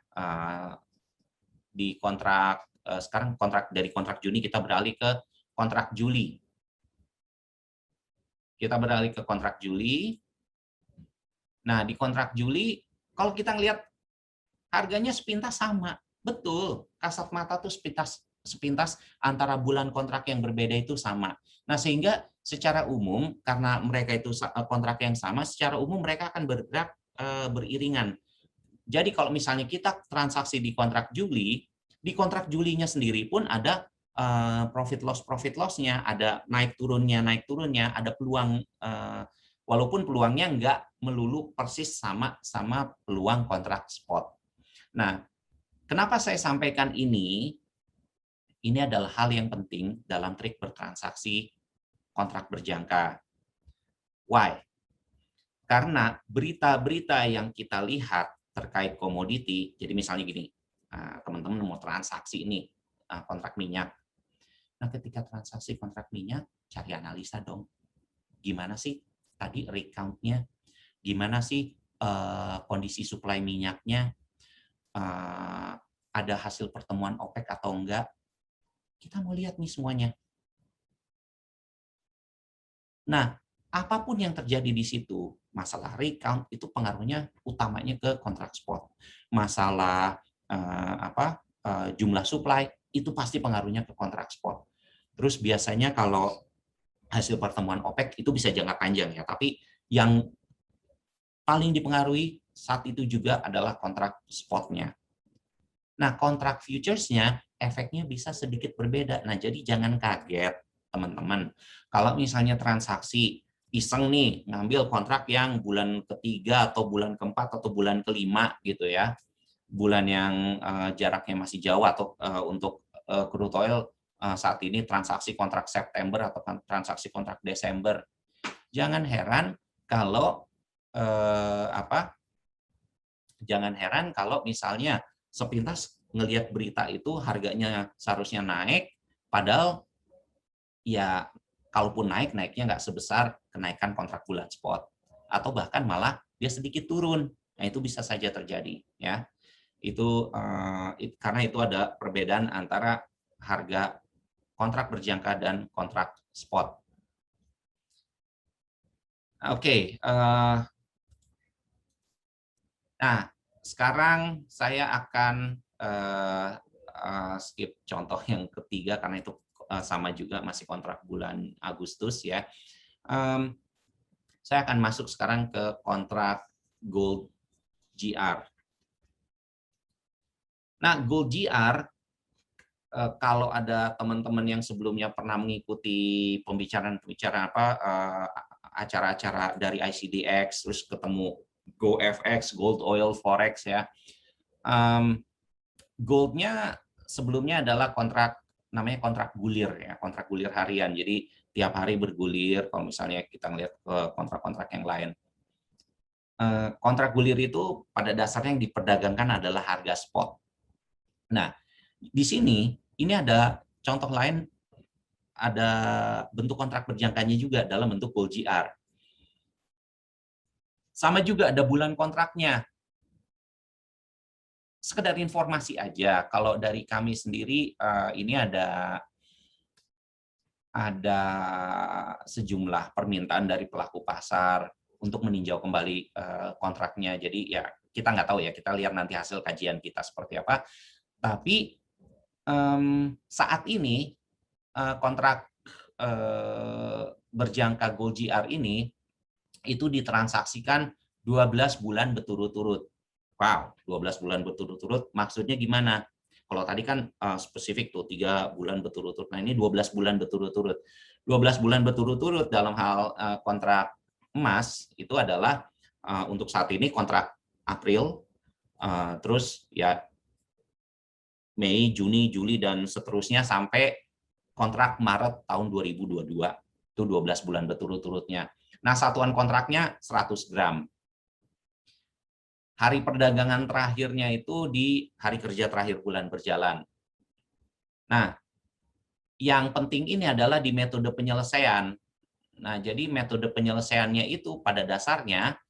Di kontrak sekarang dari kontrak Juni kita beralih ke kontrak Juli. Kita beralih ke kontrak Juli. Nah, di kontrak Juli kalau kita ngelihat harganya sepintas sama. Betul, kasat mata tuh sepintas antara bulan kontrak yang berbeda itu sama. Nah, sehingga secara umum karena mereka itu kontrak yang sama, secara umum mereka akan bergerak beriringan. Jadi kalau misalnya kita transaksi di kontrak Juli, di kontrak Julinya sendiri pun ada profit loss-nya, ada naik turunnya, ada peluang, walaupun peluangnya nggak melulu persis sama peluang kontrak spot. Nah, kenapa saya sampaikan ini? Ini adalah hal yang penting dalam trik bertransaksi kontrak berjangka. Why? Karena berita-berita yang kita lihat terkait komoditi, jadi misalnya gini, teman-teman mau transaksi ini kontrak minyak. Nah, ketika transaksi kontrak minyak, cari analisa dong. Gimana sih tadi recount-nya? Gimana sih kondisi supply minyaknya? Ada hasil pertemuan OPEC atau enggak? Kita mau lihat nih semuanya. Nah, apapun yang terjadi di situ, masalah recount itu pengaruhnya utamanya ke kontrak spot. Masalah jumlah supply itu pasti pengaruhnya ke kontrak spot. Terus biasanya kalau hasil pertemuan OPEC itu bisa jangka panjang ya, tapi yang paling dipengaruhi saat itu juga adalah kontrak spotnya. Nah, kontrak futuresnya efeknya bisa sedikit berbeda. Nah, jadi jangan kaget teman-teman. Kalau misalnya transaksi iseng nih, ngambil kontrak yang bulan ketiga atau bulan keempat atau bulan kelima gitu ya, bulan yang jaraknya masih jauh, atau untuk crude oil saat ini transaksi kontrak September atau transaksi kontrak Desember. Jangan heran kalau jangan heran kalau misalnya sepintas ngelihat berita itu harganya seharusnya naik, padahal ya kalaupun naiknya nggak sebesar kenaikan kontrak bulan spot, atau bahkan malah dia sedikit turun. Nah, itu bisa saja terjadi ya. Itu karena itu ada perbedaan antara harga kontrak berjangka dan kontrak spot. Oke, nah sekarang saya akan skip contoh yang ketiga karena itu sama juga masih kontrak bulan Agustus ya. Saya akan masuk sekarang ke kontrak Gold GR. Nah, Gold GR, kalau ada teman-teman yang sebelumnya pernah mengikuti pembicaraan-pembicaraan acara-acara dari ICDX, terus ketemu GoFX, Gold Oil Forex ya. Goldnya sebelumnya adalah namanya kontrak gulir ya, kontrak gulir harian. Jadi tiap hari bergulir. Kalau misalnya kita ngelihat ke kontrak-kontrak yang lain, kontrak gulir itu pada dasarnya yang diperdagangkan adalah harga spot. Nah, di sini ini ada contoh lain, ada bentuk kontrak berjangkanya juga dalam bentuk Gold GR. Sama juga ada bulan kontraknya. Sekedar informasi aja, kalau dari kami sendiri ini ada sejumlah permintaan dari pelaku pasar untuk meninjau kembali kontraknya. Jadi ya kita nggak tahu ya, kita lihat nanti hasil kajian kita seperti apa. Tapi saat ini kontrak berjangka Gold GR ini itu ditransaksikan 12 bulan berturut-turut. Wow, 12 bulan berturut-turut maksudnya gimana? Kalau tadi kan spesifik tuh 3 bulan berturut-turut. Nah, ini 12 bulan berturut-turut. 12 bulan berturut-turut dalam hal kontrak emas itu adalah untuk saat ini kontrak April, terus ya Mei, Juni, Juli, dan seterusnya sampai kontrak Maret tahun 2022. Itu 12 bulan berturut-turutnya. Nah, satuan kontraknya 100 gram. Hari perdagangan terakhirnya itu di hari kerja terakhir bulan berjalan. Nah, yang penting ini adalah di metode penyelesaian. Nah, jadi metode penyelesaiannya itu pada dasarnya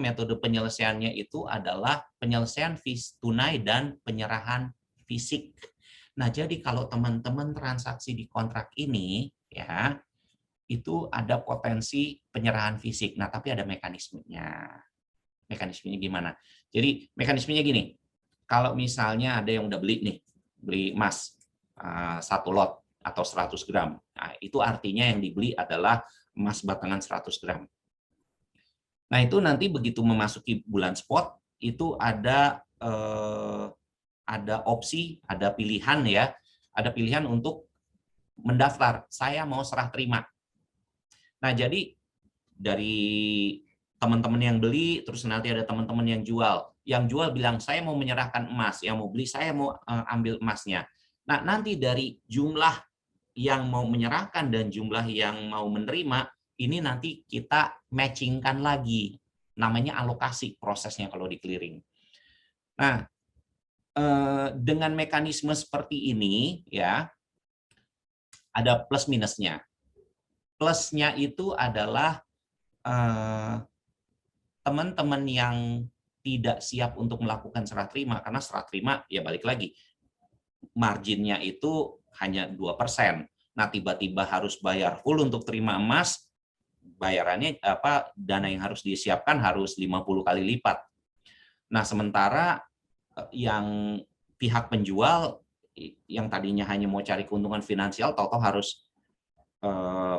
metode penyelesaiannya itu adalah penyelesaian tunai dan penyerahan fisik. Nah, jadi kalau teman-teman transaksi di kontrak ini ya, itu ada potensi penyerahan fisik. Nah, tapi ada mekanismenya. Mekanismenya gimana? Jadi mekanismenya gini, kalau misalnya ada yang udah beli nih, beli emas 1 lot atau 100 gram, nah, itu artinya yang dibeli adalah emas batangan 100 gram. Nah, itu nanti begitu memasuki bulan spot, itu ada opsi, ada pilihan ya, ada pilihan untuk mendaftar, saya mau serah terima. Nah, jadi dari teman-teman yang beli, terus nanti ada teman-teman yang jual. Yang jual bilang, saya mau menyerahkan emas. Yang mau beli, saya mau ambil emasnya. Nah, nanti dari jumlah yang mau menyerahkan dan jumlah yang mau menerima, ini nanti kita matchingkan lagi. Namanya alokasi prosesnya kalau di clearing. Nah, dengan mekanisme seperti ini, ya ada plus minusnya. Plusnya itu adalah teman-teman yang tidak siap untuk melakukan serah terima, karena serah terima ya balik lagi marginnya itu hanya 2%. Nah, tiba-tiba harus bayar full untuk terima emas, bayarannya dana yang harus disiapkan harus 50 kali lipat. Nah, sementara yang pihak penjual yang tadinya hanya mau cari keuntungan finansial, tahu-tahu harus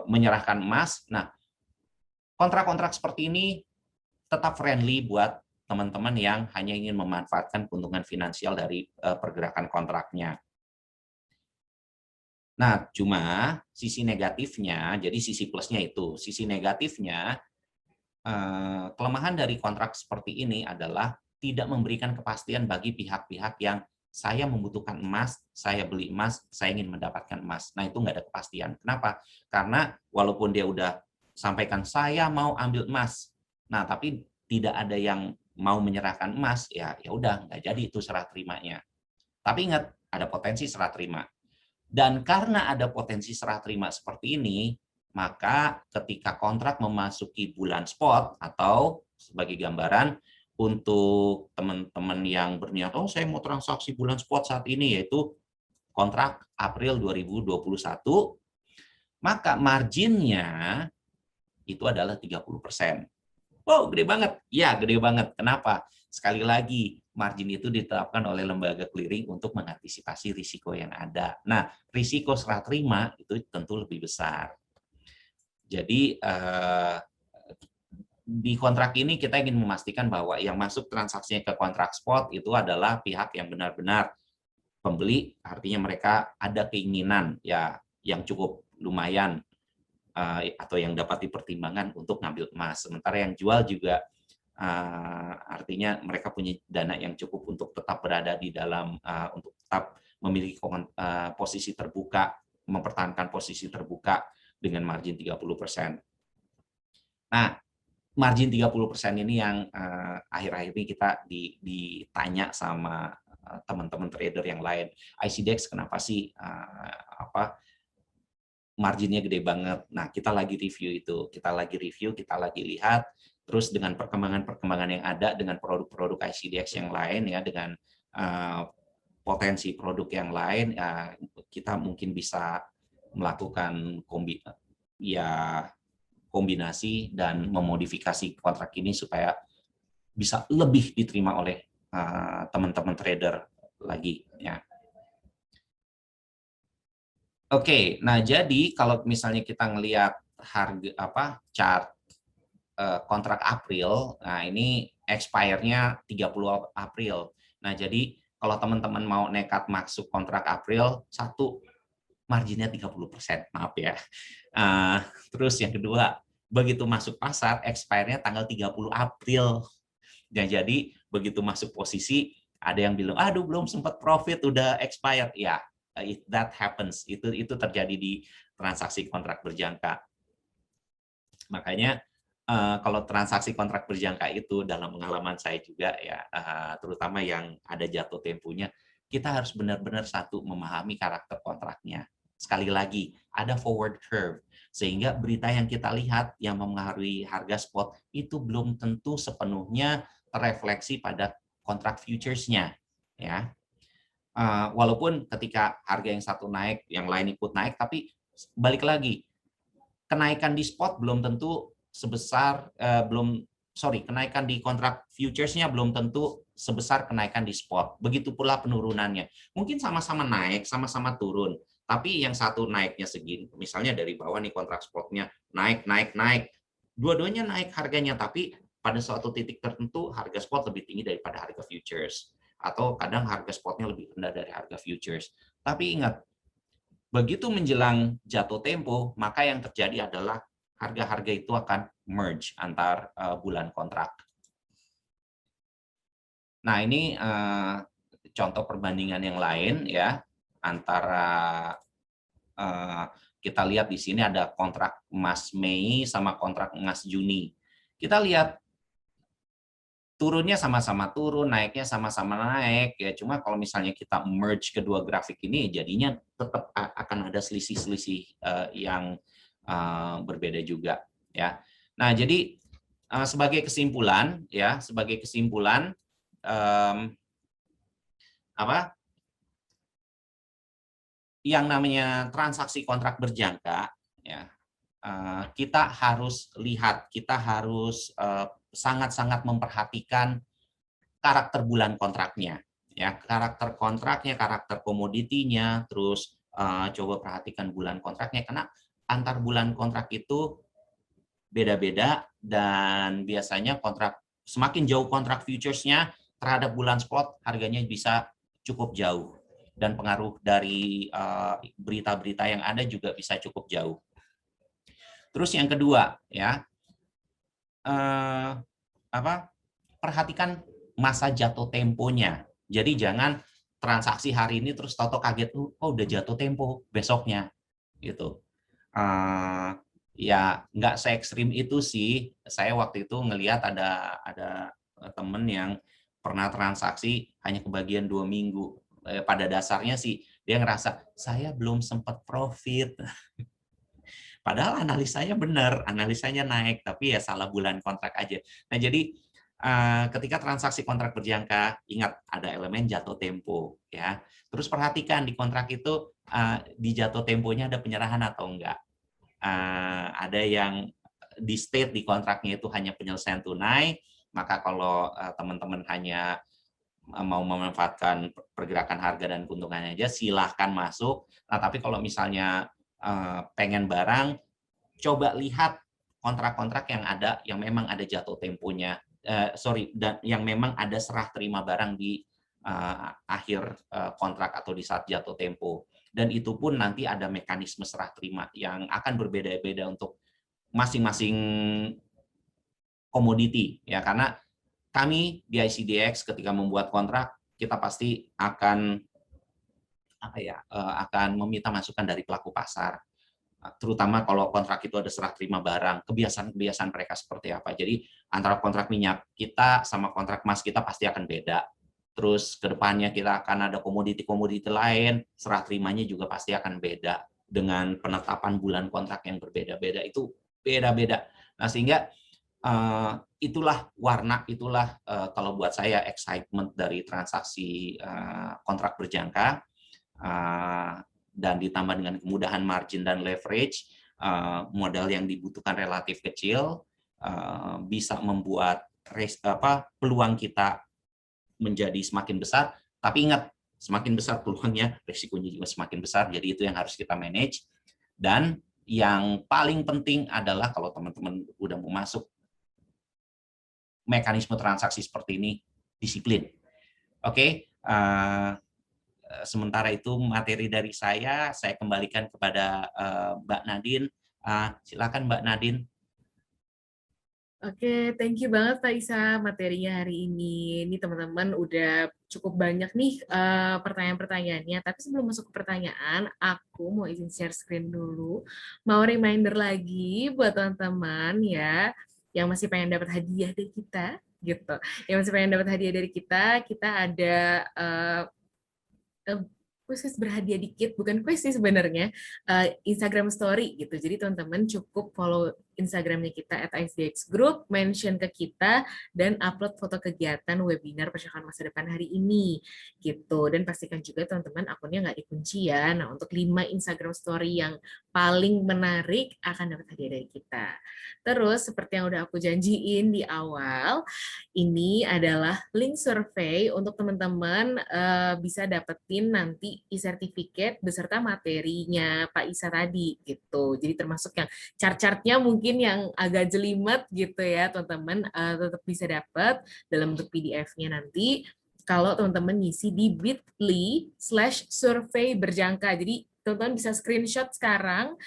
menyerahkan emas. Nah, kontrak-kontrak seperti ini tetap friendly buat teman-teman yang hanya ingin memanfaatkan keuntungan finansial dari pergerakan kontraknya. Nah, cuma sisi negatifnya, jadi sisi plusnya itu, sisi negatifnya, kelemahan dari kontrak seperti ini adalah tidak memberikan kepastian bagi pihak-pihak yang saya membutuhkan emas, saya beli emas, saya ingin mendapatkan emas. Nah, itu nggak ada kepastian. Kenapa? Karena walaupun dia udah sampaikan, saya mau ambil emas, nah tapi tidak ada yang mau menyerahkan emas, ya udah nggak jadi itu serah terimanya. Tapi ingat, ada potensi serah terima. Dan karena ada potensi serah terima seperti ini, maka ketika kontrak memasuki bulan spot, atau sebagai gambaran untuk teman-teman yang berniat, oh saya mau transaksi bulan spot saat ini, yaitu kontrak April 2021, maka marginnya itu adalah 30%. Wow, gede banget. Ya, gede banget. Kenapa? Sekali lagi, margin itu ditetapkan oleh lembaga clearing untuk mengantisipasi risiko yang ada. Nah, risiko serah terima itu tentu lebih besar. Jadi, di kontrak ini kita ingin memastikan bahwa yang masuk transaksinya ke kontrak spot itu adalah pihak yang benar-benar pembeli, artinya mereka ada keinginan ya yang cukup lumayan atau yang dapat dipertimbangkan untuk ngambil emas. Sementara yang jual juga artinya mereka punya dana yang cukup untuk tetap berada di dalam, untuk tetap memiliki posisi terbuka, mempertahankan posisi terbuka dengan margin 30%. Nah, margin 30% ini yang akhir-akhir ini kita ditanya sama teman-teman trader yang lain. ICDX kenapa sih marginnya gede banget? Nah, kita lagi review itu. Kita lagi lihat, terus dengan perkembangan-perkembangan yang ada, dengan produk-produk ICDX yang lain, ya, dengan potensi produk yang lain, kita mungkin bisa melakukan kombinasi dan memodifikasi kontrak ini supaya bisa lebih diterima oleh teman-teman trader lagi, ya. Oke, nah jadi kalau misalnya kita ngelihat harga chart kontrak April, nah ini expire-nya 30 April. Nah, jadi kalau teman-teman mau nekat masuk kontrak April, satu, marginnya 30%, maaf ya. Terus yang kedua, begitu masuk pasar, expire-nya tanggal 30 April. Nah, jadi begitu masuk posisi, ada yang bilang, aduh belum sempat profit, udah expired. Ya, that happens. Itu terjadi di transaksi kontrak berjangka. Makanya kalau transaksi kontrak berjangka itu dalam pengalaman saya juga ya, terutama yang ada jatuh temponya, kita harus benar-benar satu memahami karakter kontraknya. Sekali lagi, ada forward curve, sehingga berita yang kita lihat yang mempengaruhi harga spot itu belum tentu sepenuhnya terefleksi pada kontrak futures-nya, ya. Walaupun ketika harga yang satu naik, yang lain ikut naik, tapi balik lagi, kenaikan di spot belum tentu sebesar kenaikan di kontrak futures-nya belum tentu sebesar kenaikan di spot. Begitu pula penurunannya. Mungkin sama-sama naik, sama-sama turun. Tapi yang satu naiknya segini, misalnya dari bawah nih kontrak spotnya naik. Dua-duanya naik harganya, tapi pada suatu titik tertentu harga spot lebih tinggi daripada harga futures. Atau kadang harga spotnya lebih rendah dari harga futures. Tapi ingat, begitu menjelang jatuh tempo, maka yang terjadi adalah harga-harga itu akan merge antar bulan kontrak. Nah, ini contoh perbandingan yang lain ya, antara kita lihat di sini ada kontrak emas Mei sama kontrak emas Juni. Kita lihat turunnya sama-sama turun, naiknya sama-sama naik ya. Cuma kalau misalnya kita merge kedua grafik ini, jadinya tetap akan ada selisih-selisih yang berbeda juga ya. Nah, jadi sebagai kesimpulan yang namanya transaksi kontrak berjangka ya, kita harus lihat, kita harus sangat-sangat memperhatikan karakter bulan kontraknya, ya, karakter kontraknya, karakter komoditinya, terus coba perhatikan bulan kontraknya, karena antar bulan kontrak itu beda-beda, dan biasanya kontrak semakin jauh kontrak futures-nya terhadap bulan spot, harganya bisa cukup jauh. Dan pengaruh dari berita-berita yang ada juga bisa cukup jauh. Terus yang kedua, ya, perhatikan masa jatuh temponya. Jadi jangan transaksi hari ini terus tahu-tahu kaget, oh udah jatuh tempo besoknya, gitu. Ya nggak se-ekstrim itu sih. Saya waktu itu ngelihat ada temen yang pernah transaksi hanya kebagian 2 minggu. Pada dasarnya sih dia ngerasa saya belum sempat profit. Padahal analisanya benar, analisanya naik, tapi ya salah bulan kontrak aja. Nah jadi ketika transaksi kontrak berjangka, ingat ada elemen jatuh tempo, ya. Terus perhatikan di kontrak itu di jatuh temponya ada penyerahan atau enggak. Ada yang di state di kontraknya itu hanya penyelesaian tunai, maka kalau teman-teman hanya mau memanfaatkan pergerakan harga dan keuntungannya aja, silahkan masuk. Nah, tapi kalau misalnya pengen barang, coba lihat kontrak-kontrak yang ada, yang memang ada jatuh temponya, dan yang memang ada serah terima barang di akhir kontrak atau di saat jatuh tempo. Dan itu pun nanti ada mekanisme serah terima yang akan berbeda-beda untuk masing-masing komoditi, ya, karena kami di ICDX ketika membuat kontrak, kita pasti akan akan meminta masukan dari pelaku pasar, terutama kalau kontrak itu ada serah terima barang, kebiasaan-kebiasaan mereka seperti apa. Jadi antara kontrak minyak kita sama kontrak emas kita pasti akan beda. Terus ke depannya kita akan ada komoditi-komoditi lain, serah terimanya juga pasti akan beda dengan penetapan bulan kontrak yang berbeda-beda, itu beda-beda. Nah, sehingga itulah warna, itulah kalau buat saya excitement dari transaksi kontrak berjangka, dan ditambah dengan kemudahan margin dan leverage, modal yang dibutuhkan relatif kecil, bisa membuat peluang kita menjadi semakin besar. Tapi ingat, semakin besar peluangnya, risikonya juga semakin besar. Jadi itu yang harus kita manage. Dan yang paling penting adalah kalau teman-teman udah mau masuk mekanisme transaksi seperti ini, disiplin. Oke, sementara itu materi dari saya kembalikan kepada Mbak Nadine. Silakan Mbak Nadine. Oke, thank you banget Pak Isa materinya hari ini. Ini teman-teman udah cukup banyak nih pertanyaan-pertanyaannya. Tapi sebelum masuk ke pertanyaan, aku mau izin share screen dulu. Mau reminder lagi buat teman-teman ya, yang masih pengen dapat hadiah dari kita, gitu. Yang masih pengen dapat hadiah dari kita ada khusus berhadiah dikit, bukan kuis sih sebenarnya, Instagram Story gitu. Jadi teman-teman cukup follow Instagramnya kita @ICDX Group, mention ke kita, dan upload foto kegiatan webinar percakapan masa depan hari ini gitu. Dan pastikan juga teman-teman akunnya nggak dikunci ya. Nah, untuk 5 Instagram Story yang paling menarik akan dapat hadiah dari kita. Terus seperti yang udah aku janjiin di awal, ini adalah link survei untuk teman-teman bisa dapetin nanti e-certificate beserta materinya Pak Isa tadi gitu. Jadi termasuk yang chart-chartnya mungkin yang agak jelimet gitu ya teman-teman, tetap bisa dapat dalam bentuk PDF-nya nanti kalau teman-teman ngisi di bit.ly/survei berjangka. Jadi teman-teman bisa screenshot sekarang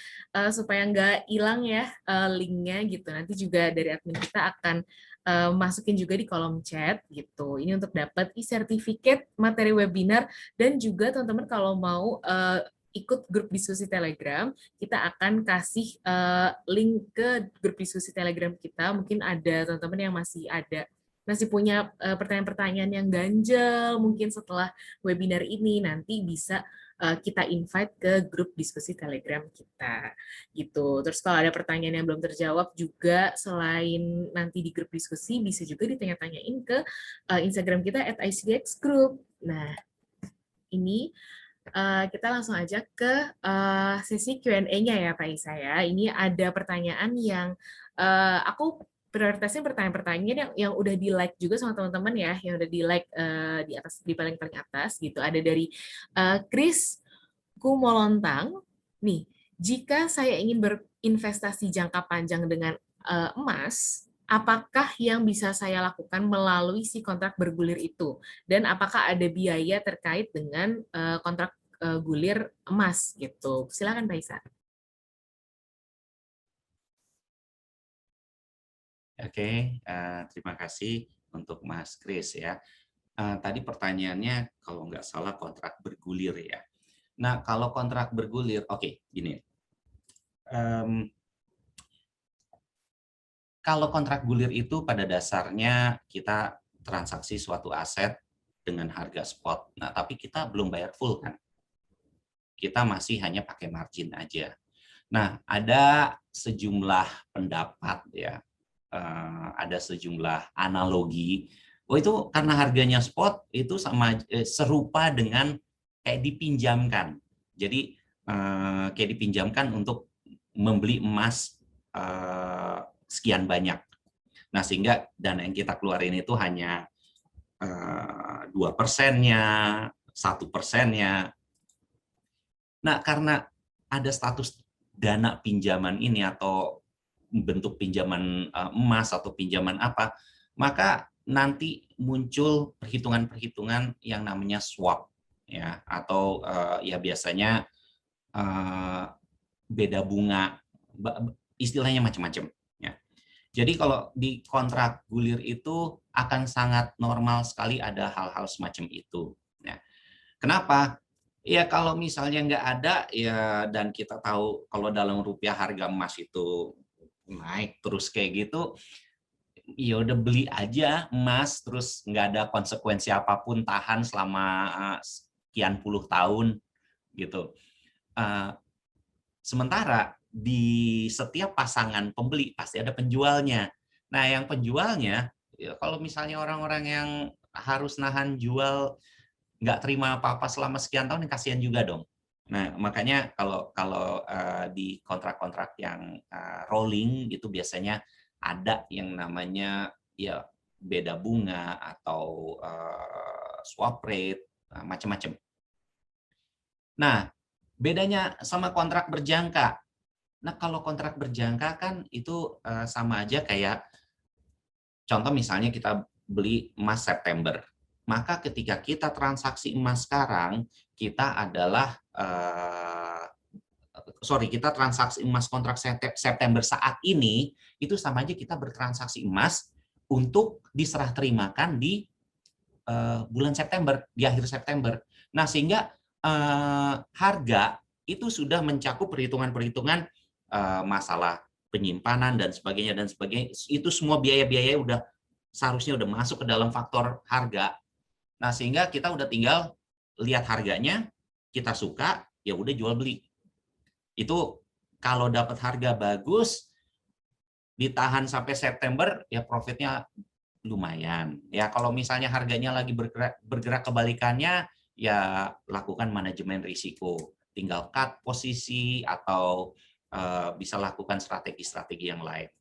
supaya nggak hilang ya linknya gitu. Nanti juga dari admin kita akan masukin juga di kolom chat gitu. Ini untuk dapat e-certificate materi webinar, dan juga teman-teman kalau mau ikut grup diskusi Telegram, kita akan kasih link ke grup diskusi Telegram kita. Mungkin ada teman-teman yang masih punya pertanyaan-pertanyaan yang ganjel mungkin setelah webinar ini, nanti bisa kita invite ke grup diskusi Telegram kita gitu. Terus kalau ada pertanyaan yang belum terjawab juga, selain nanti di grup diskusi, bisa juga ditanya-tanyain ke Instagram kita @ICDX Group. Nah, ini kita langsung aja ke sesi Q&A-nya ya Pak Isa ya. Ini ada pertanyaan yang aku prioritasnya pertanyaan-pertanyaan yang udah di like juga sama teman-teman ya, yang udah di like di atas, di paling atas gitu. Ada dari Chris Kumolontang. Nih, jika saya ingin berinvestasi jangka panjang dengan emas, apakah yang bisa saya lakukan melalui si kontrak bergulir itu, dan apakah ada biaya terkait dengan kontrak gulir emas gitu. Silakan Pak Isa. Oke, terima kasih untuk Mas Kris ya. Tadi pertanyaannya kalau nggak salah kontrak bergulir ya. Nah, kalau kontrak bergulir, oke, gini. Kalau kontrak gulir itu pada dasarnya kita transaksi suatu aset dengan harga spot. Nah, tapi kita belum bayar full kan. Kita masih hanya pakai margin aja. Nah, ada sejumlah pendapat ya, ada sejumlah analogi. Oh itu karena harganya spot itu sama serupa dengan kayak dipinjamkan. Jadi kayak dipinjamkan untuk membeli emas sekian banyak. Nah sehingga dana yang kita keluarin itu hanya 2%-nya, 1%-nya. Nah karena ada status dana pinjaman ini atau bentuk pinjaman emas atau pinjaman apa, maka nanti muncul perhitungan-perhitungan yang namanya swap ya atau ya biasanya beda bunga, istilahnya macam-macam ya. Jadi kalau di kontrak gulir itu akan sangat normal sekali ada hal-hal semacam itu ya. Kenapa? Ya kalau misalnya nggak ada ya dan kita tahu kalau dalam rupiah harga emas itu naik terus kayak gitu, ya udah beli aja emas terus nggak ada konsekuensi apapun tahan selama sekian puluh tahun gitu. Sementara di setiap pasangan pembeli pasti ada penjualnya. Nah yang penjualnya ya kalau misalnya orang-orang yang harus nahan jual nggak terima apa-apa selama sekian tahun, kasihan juga dong. Nah, makanya kalau kalau di kontrak-kontrak yang rolling itu biasanya ada yang namanya ya beda bunga atau swap rate, macam-macam. Nah, bedanya sama kontrak berjangka. Nah, kalau kontrak berjangka kan itu sama aja kayak contoh misalnya kita beli emas September. Maka ketika kita transaksi emas sekarang, kita adalah kita transaksi emas kontrak September saat ini itu sama aja kita bertransaksi emas untuk diserah terimakan di bulan September, di akhir September. Nah, sehingga harga itu sudah mencakup perhitungan-perhitungan masalah penyimpanan dan sebagainya. Itu semua biaya-biaya udah seharusnya udah masuk ke dalam faktor harga. Nah, sehingga kita udah tinggal lihat harganya, kita suka, ya udah jual beli. Itu kalau dapat harga bagus, ditahan sampai September, ya profitnya lumayan. Ya kalau misalnya harganya lagi bergerak kebalikannya, ya lakukan manajemen risiko. Tinggal cut posisi atau bisa lakukan strategi-strategi yang lain.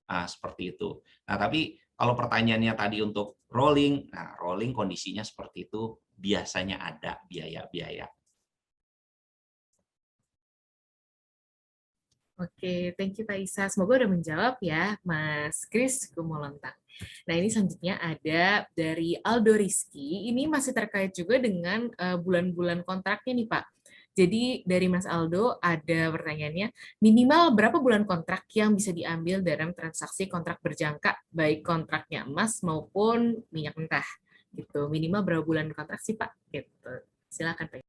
Nah, seperti itu. Nah, tapi kalau pertanyaannya tadi untuk rolling, nah rolling kondisinya seperti itu biasanya ada biaya-biaya. Oke, thank you Pak Isa. Semoga udah menjawab ya, Mas Kris Gumolontang. Nah, ini selanjutnya ada dari Aldo Rizky. Ini masih terkait juga dengan bulan-bulan kontraknya nih, Pak. Jadi dari Mas Aldo ada pertanyaannya, minimal berapa bulan kontrak yang bisa diambil dalam transaksi kontrak berjangka, baik kontraknya emas maupun minyak mentah. Gitu. Minimal berapa bulan kontrak sih, Pak? Gitu. Silakan, Pak.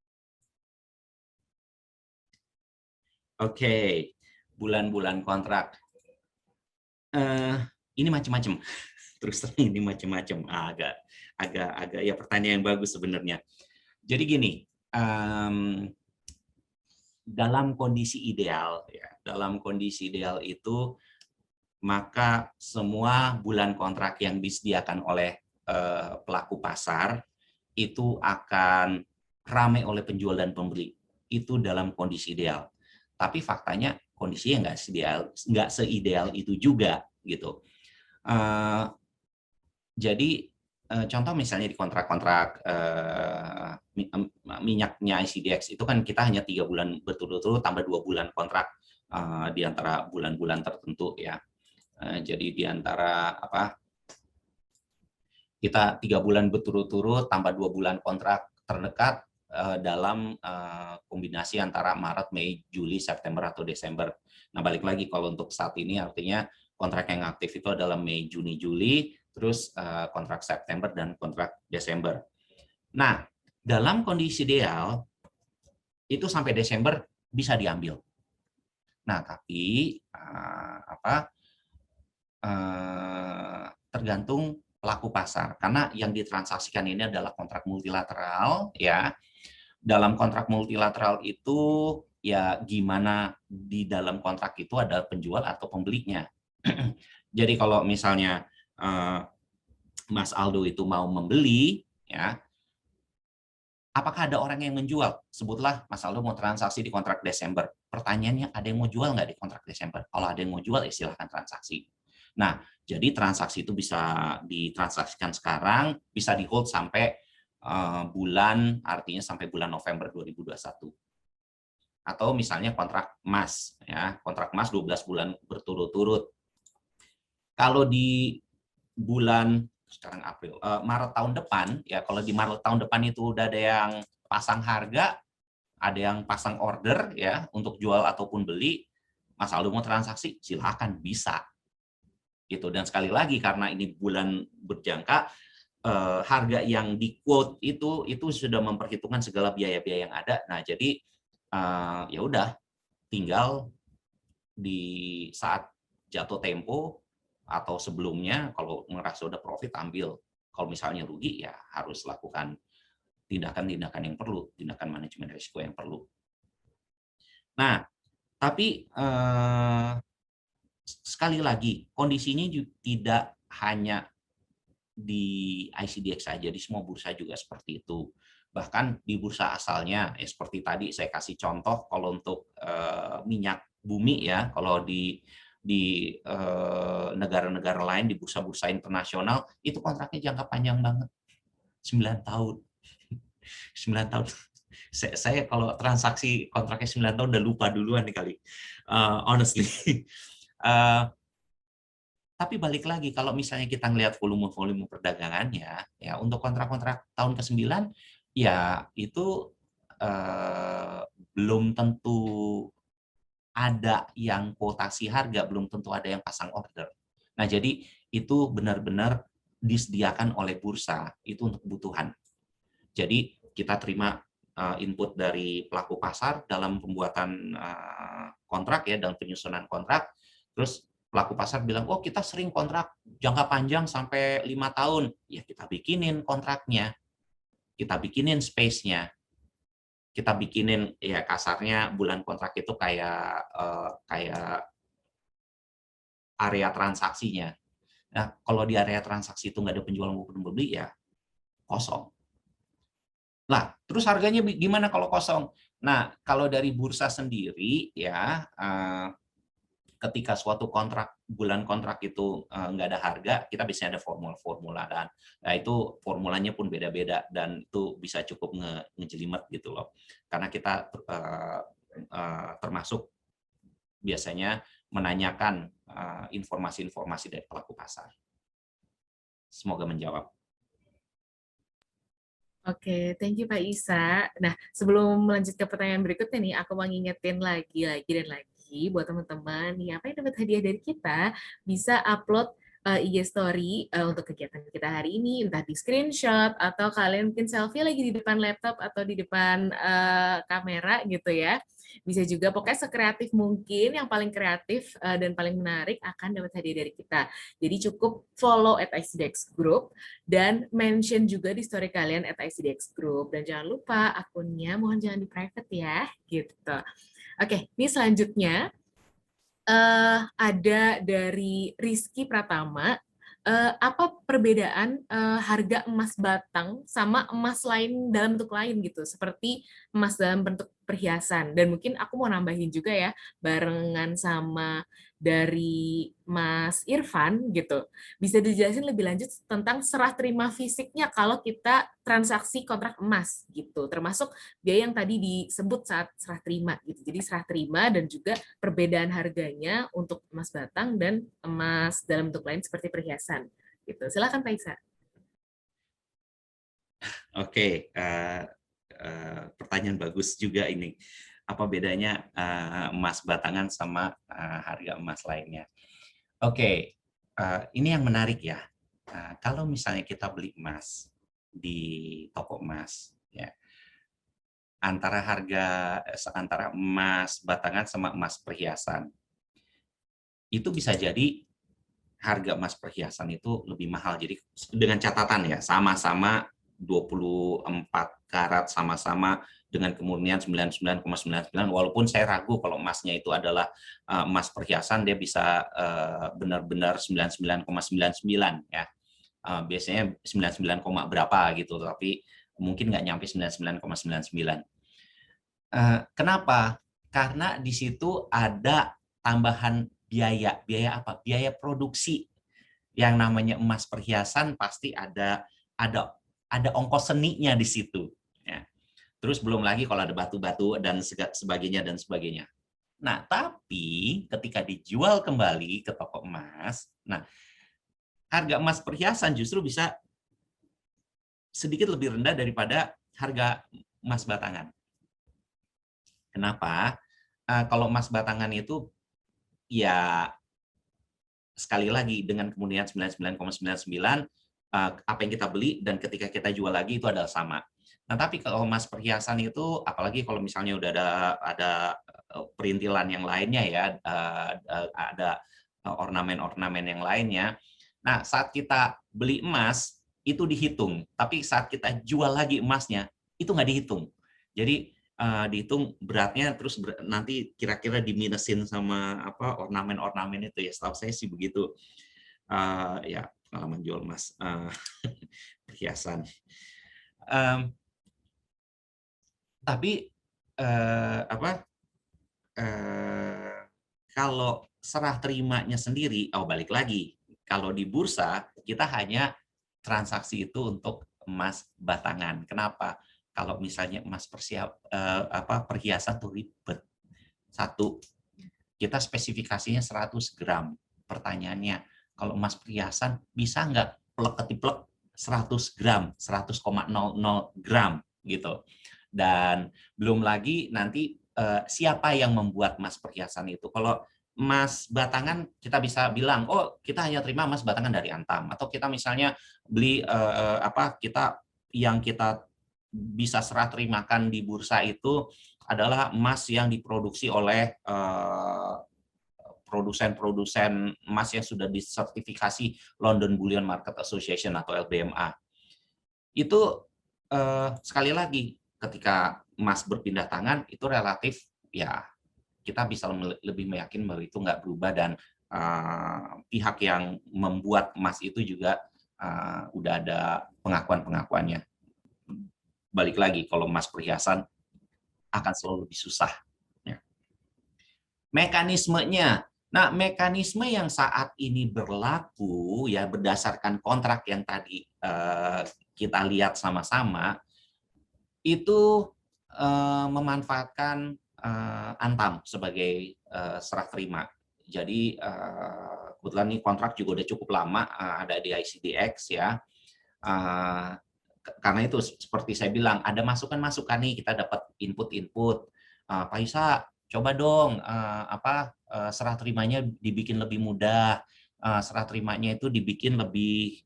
Oke, bulan-bulan kontrak. Ini macam-macam. Terus terang ini macam-macam. Agak ya pertanyaan yang bagus sebenarnya. Jadi gini, dalam kondisi ideal itu maka semua bulan kontrak yang disediakan oleh pelaku pasar itu akan ramai oleh penjual dan pembeli. Itu dalam kondisi ideal. Tapi faktanya kondisinya nggak seideal itu juga gitu. Jadi contoh misalnya di kontrak-kontrak minyaknya ICDX itu kan kita hanya 3 bulan berturut-turut tambah 2 bulan kontrak di antara bulan-bulan tertentu ya. Jadi di antara kita 3 bulan berturut-turut tambah 2 bulan kontrak terdekat dalam kombinasi antara Maret, Mei, Juli, September atau Desember. Nah, balik lagi kalau untuk saat ini artinya kontrak yang aktif itu adalah Mei, Juni, Juli, terus kontrak September dan kontrak Desember. Nah, dalam kondisi ideal itu sampai Desember bisa diambil. Nah, tapi tergantung pelaku pasar, karena yang ditransaksikan ini adalah kontrak multilateral, ya. Dalam kontrak multilateral itu ya gimana di dalam kontrak itu ada penjual atau pembelinya. Jadi kalau misalnya Mas Aldo itu mau membeli, ya, apakah ada orang yang menjual? Sebutlah Mas Aldo mau transaksi di kontrak Desember. Pertanyaannya, ada yang mau jual nggak di kontrak Desember? Kalau ada yang mau jual, ya silahkan transaksi. Nah, jadi transaksi itu bisa ditransaksikan sekarang, bisa di-hold sampai bulan, artinya sampai bulan November 2021. Atau misalnya kontrak emas, ya, kontrak emas 12 bulan berturut-turut. Kalau di bulan sekarang April, Maret tahun depan, ya kalau di Maret tahun depan itu udah ada yang pasang harga, ada yang pasang order ya untuk jual ataupun beli, Mas Aldo mau transaksi, silakan, bisa. Gitu. Dan sekali lagi karena ini bulan berjangka, harga yang di quote itu sudah memperhitungkan segala biaya-biaya yang ada. Nah, jadi ya udah tinggal di saat jatuh tempo atau sebelumnya kalau merasa udah profit ambil. Kalau misalnya rugi ya harus lakukan tindakan-tindakan yang perlu, tindakan manajemen risiko yang perlu. Nah, tapi sekali lagi kondisinya juga tidak hanya di ICDX saja, di semua bursa juga seperti itu. Bahkan di bursa asalnya, seperti tadi saya kasih contoh, kalau untuk minyak bumi ya, kalau di negara-negara lain, di bursa-bursa internasional, itu kontraknya jangka panjang banget, 9 tahun. 9 tahun. Saya kalau transaksi kontraknya 9 tahun udah lupa duluan nih kali, honestly. Tapi balik lagi, kalau misalnya kita ngelihat volume-volume perdagangannya, ya untuk kontrak-kontrak tahun ke-9, ya itu belum tentu ada yang kuotasi harga, belum tentu ada yang pasang order. Nah, jadi itu benar-benar disediakan oleh bursa, itu untuk kebutuhan. Jadi kita terima input dari pelaku pasar dalam pembuatan kontrak ya, dalam penyusunan kontrak, terus pelaku pasar bilang, oh kita sering kontrak jangka panjang sampai 5 tahun. Ya kita bikinin kontraknya, kita bikinin space-nya, kita bikinin ya kasarnya bulan kontrak itu kayak area transaksinya. Nah kalau di area transaksi itu nggak ada penjual maupun pembeli ya kosong. Nah terus harganya gimana kalau kosong? Nah kalau dari bursa sendiri ya ketika suatu bulan kontrak itu nggak ada harga, kita biasanya ada formula-formula dan nah itu formulanya pun beda-beda dan itu bisa cukup ngejelimet gitu loh. Karena kita termasuk biasanya menanyakan informasi-informasi dari pelaku pasar. Semoga menjawab. Oke, thank you Pak Isa. Nah, sebelum melanjut ke pertanyaan berikutnya nih, aku mau ngingetin lagi dan lagi buat teman-teman nih, apa yang dapat hadiah dari kita, bisa upload IG story untuk kegiatan kita hari ini, entah di screenshot atau kalian mungkin selfie lagi di depan laptop atau di depan kamera gitu ya. Bisa juga pokoknya sekreatif mungkin, yang paling kreatif dan paling menarik akan dapat hadiah dari kita. Jadi cukup follow @ICDX Group dan mention juga di story kalian @ICDX Group. Dan jangan lupa akunnya mohon jangan di private ya, gitu. Oke, ini selanjutnya ada dari Rizky Pratama. Apa perbedaan harga emas batang sama emas lain dalam bentuk lain gitu, seperti emas dalam bentuk perhiasan. Dan mungkin aku mau nambahin juga ya, barengan sama dari Mas Irfan gitu. Bisa dijelasin lebih lanjut tentang serah terima fisiknya kalau kita transaksi kontrak emas gitu. Termasuk biaya yang tadi disebut saat serah terima gitu. Jadi serah terima dan juga perbedaan harganya untuk emas batang dan emas dalam bentuk lain seperti perhiasan gitu. Silakan Pak Isa. Oke, pertanyaan bagus juga ini. Apa bedanya emas batangan sama harga emas lainnya? Oke, ini yang menarik ya. Kalau misalnya kita beli emas di toko emas, ya, antara emas batangan sama emas perhiasan, itu bisa jadi harga emas perhiasan itu lebih mahal. Jadi dengan catatan ya, sama-sama 24 karat, sama-sama dengan kemurnian 99,99, walaupun saya ragu kalau emasnya itu adalah emas perhiasan, dia bisa benar-benar 99,99 ya. Biasanya 99, berapa gitu, tapi mungkin nggak nyampe 99,99. Kenapa? Karena di situ ada tambahan biaya. Biaya apa? Biaya produksi. Yang namanya emas perhiasan pasti ada ongkos seninya di situ. Ya. Terus belum lagi kalau ada batu-batu dan sebagainya dan sebagainya. Nah, tapi ketika dijual kembali ke toko emas, nah harga emas perhiasan justru bisa sedikit lebih rendah daripada harga emas batangan. Kenapa? Kalau emas batangan itu ya sekali lagi dengan kemudian 99,99 apa yang kita beli dan ketika kita jual lagi itu adalah sama. Nah, tapi kalau emas perhiasan itu apalagi kalau misalnya udah ada perintilan yang lainnya ya, ada ornamen-ornamen yang lainnya. Nah, saat kita beli emas itu dihitung, tapi saat kita jual lagi emasnya itu nggak dihitung. Jadi dihitung beratnya terus nanti kira-kira diminusin sama apa ornamen-ornamen itu ya, setahu saya sih begitu. Ya pengalaman jual emas perhiasan. Tapi kalau serah terimanya sendiri, balik lagi, kalau di bursa kita hanya transaksi itu untuk emas batangan. Kenapa? Kalau misalnya emas perhiasan tuh ribet. Satu, kita spesifikasinya 100 gram. Pertanyaannya, kalau emas perhiasan bisa nggak plek-ketiplek 100 gram, 100,00 gram gitu. Dan belum lagi nanti siapa yang membuat emas perhiasan itu. Kalau emas batangan kita bisa bilang, oh kita hanya terima emas batangan dari Antam, atau kita misalnya beli yang kita bisa serah terimakan di bursa itu adalah emas yang diproduksi oleh produsen-produsen emas yang sudah disertifikasi London Bullion Market Association atau LBMA. Itu sekali lagi ketika emas berpindah tangan itu relatif ya kita bisa lebih meyakin bahwa itu nggak berubah dan pihak yang membuat emas itu juga udah ada pengakuan-pengakuannya. Balik lagi kalau emas perhiasan akan selalu lebih susah. Ya. Mekanismenya, nah mekanisme yang saat ini berlaku ya berdasarkan kontrak yang tadi kita lihat sama-sama itu memanfaatkan Antam sebagai serah terima. Jadi kebetulan ini kontrak juga udah cukup lama ada di ICDX ya. Karena itu seperti saya bilang ada masukan-masukan nih, kita dapat input-input. Pak Isa, coba dong serah terimanya dibikin lebih mudah, serah terimanya itu dibikin lebih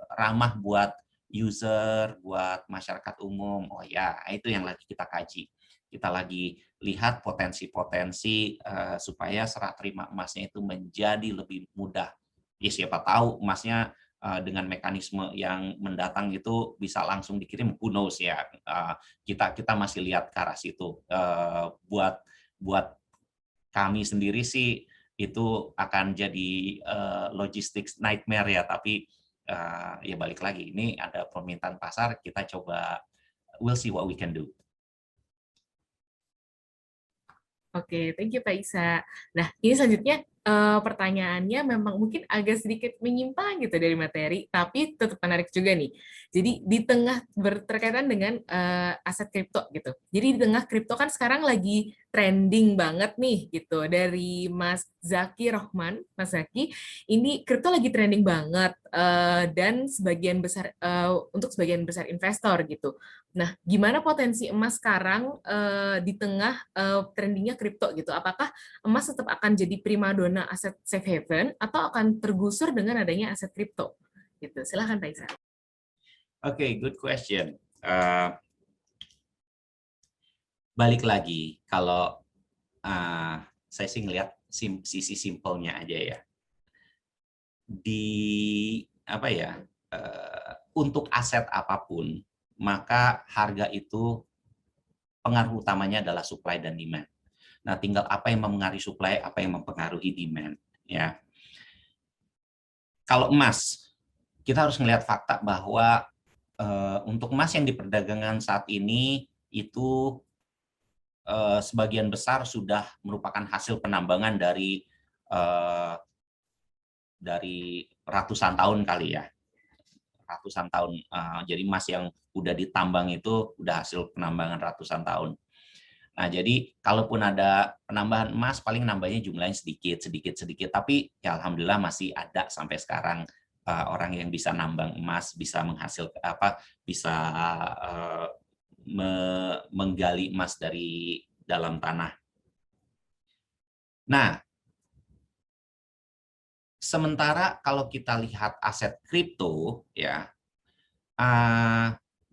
ramah buat user, buat masyarakat umum. Oh ya, itu yang lagi kita kaji. Kita lagi lihat potensi-potensi supaya serah terima emasnya itu menjadi lebih mudah. Ya siapa tahu emasnya dengan mekanisme yang mendatang itu bisa langsung dikirim, who knows ya. Kita masih lihat ke arah situ. Buat kami sendiri sih itu akan jadi logistics nightmare ya, tapi ya balik lagi, ini ada permintaan pasar, kita coba, we'll see what we can do. Oke, thank you Pak Isa. Nah, ini selanjutnya pertanyaannya memang mungkin agak sedikit menyimpang gitu dari materi, tapi tetap menarik juga nih. Jadi di tengah berterkaitan dengan aset kripto gitu. Jadi di tengah kripto kan sekarang lagi trending banget nih gitu. Dari Mas Zaki Rohman, Mas Zaki, ini kripto lagi trending banget dan sebagian besar untuk sebagian besar investor gitu. Nah, gimana potensi emas sekarang di tengah trendingnya kripto gitu? Apakah emas tetap akan jadi primadona aset safe haven atau akan tergusur dengan adanya aset kripto? Gitu. Silahkan Pak Isa. Oke, good question. Balik lagi, kalau saya sih ngelihat sisi simpelnya aja ya. Di apa ya? Untuk aset apapun, maka harga itu pengaruh utamanya adalah supply dan demand. Nah, tinggal apa yang mempengaruhi supply, apa yang mempengaruhi demand, ya. Kalau emas, kita harus melihat fakta bahwa untuk emas yang diperdagangkan saat ini itu sebagian besar sudah merupakan hasil penambangan dari ratusan tahun kali ya, ratusan tahun. Jadi emas yang udah ditambang itu udah hasil penambangan ratusan tahun. Nah, jadi kalaupun ada penambahan emas, paling nambahnya jumlahnya sedikit. Tapi ya alhamdulillah masih ada sampai sekarang orang yang bisa nambang emas, bisa menghasilkan bisa menggali emas dari dalam tanah. Nah, sementara kalau kita lihat aset kripto, ya,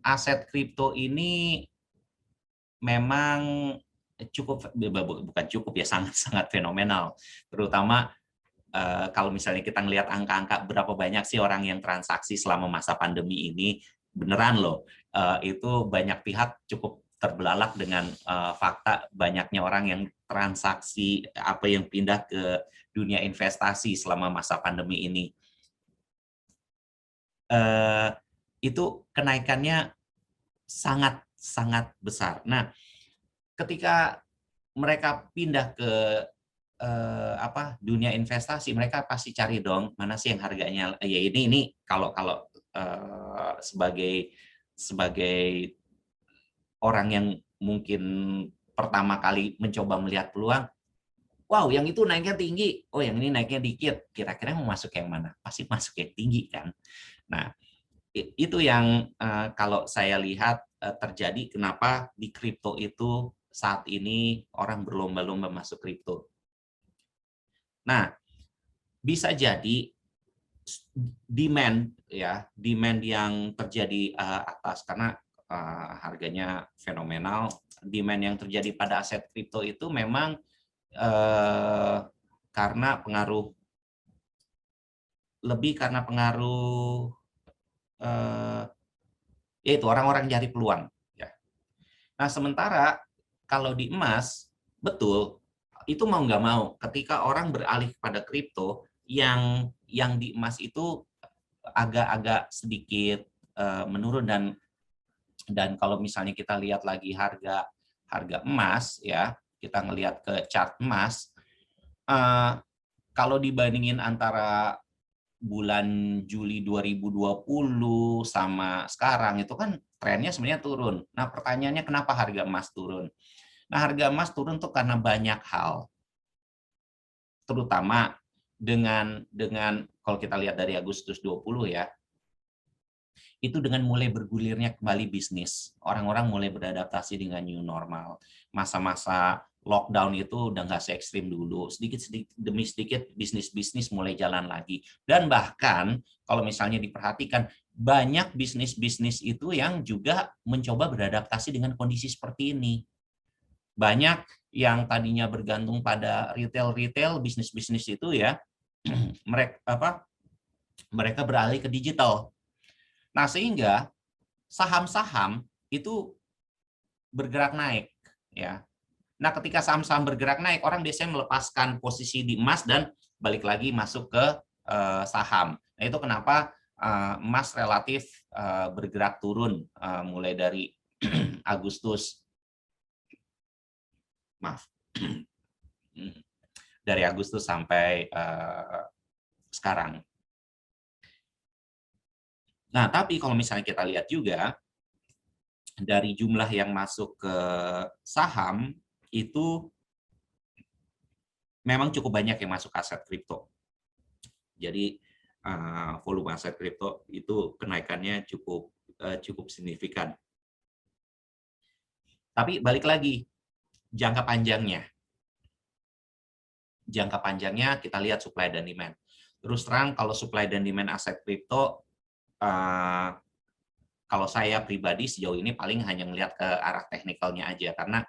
aset kripto ini memang bukan cukup ya, sangat fenomenal, terutama kalau misalnya kita ngelihat angka-angka berapa banyak sih orang yang transaksi selama masa pandemi ini, beneran loh, itu banyak pihak cukup terbelalak dengan fakta banyaknya orang yang transaksi yang pindah ke dunia investasi selama masa pandemi ini. Itu kenaikannya sangat besar. Nah, ketika mereka pindah ke dunia investasi, mereka pasti cari dong mana sih yang harganya ya ini kalau sebagai orang yang mungkin pertama kali mencoba melihat peluang, wow yang itu naiknya tinggi, oh yang ini naiknya dikit, kira-kira mau masuk yang mana? Pasti masuk yang tinggi kan. Nah, itu yang kalau saya lihat terjadi kenapa di kripto itu saat ini orang berlomba-lomba masuk kripto. Nah, bisa jadi demand yang terjadi atas karena harganya fenomenal, demand yang terjadi pada aset kripto itu memang karena pengaruh yaitu orang-orang cari peluang ya. Nah, sementara kalau di emas betul itu mau nggak mau ketika orang beralih pada kripto, yang di emas itu agak-agak sedikit menurun, dan kalau misalnya kita lihat lagi harga emas ya, kita ngelihat ke chart emas, kalau dibandingin antara bulan Juli 2020 sama sekarang itu kan trennya sebenarnya turun. Nah, pertanyaannya kenapa harga emas turun? Nah, harga emas turun tuh karena banyak hal. Terutama dengan kalau kita lihat dari Agustus 20 ya, itu dengan mulai bergulirnya kembali bisnis. Orang-orang mulai beradaptasi dengan new normal. Masa-masa lockdown itu udah nggak se-ekstrim dulu. Sedikit demi sedikit bisnis-bisnis mulai jalan lagi. Dan bahkan kalau misalnya diperhatikan, banyak bisnis-bisnis itu yang juga mencoba beradaptasi dengan kondisi seperti ini. Banyak yang tadinya bergantung pada retail, bisnis-bisnis itu ya, mereka beralih ke digital. Nah, sehingga saham-saham itu bergerak naik ya. Nah, ketika saham-saham bergerak naik, orang biasanya melepaskan posisi di emas dan balik lagi masuk ke saham. Nah, itu kenapa emas relatif bergerak turun mulai dari Agustus. Maaf. dari Agustus sampai sekarang. Nah, tapi kalau misalnya kita lihat juga dari jumlah yang masuk ke saham itu memang cukup banyak yang masuk aset kripto. Jadi volume aset kripto itu kenaikannya cukup signifikan. Tapi balik lagi, jangka panjangnya kita lihat supply dan demand. Terus terang kalau supply dan demand aset kripto, kalau saya pribadi sejauh ini paling hanya melihat ke arah teknikalnya aja, karena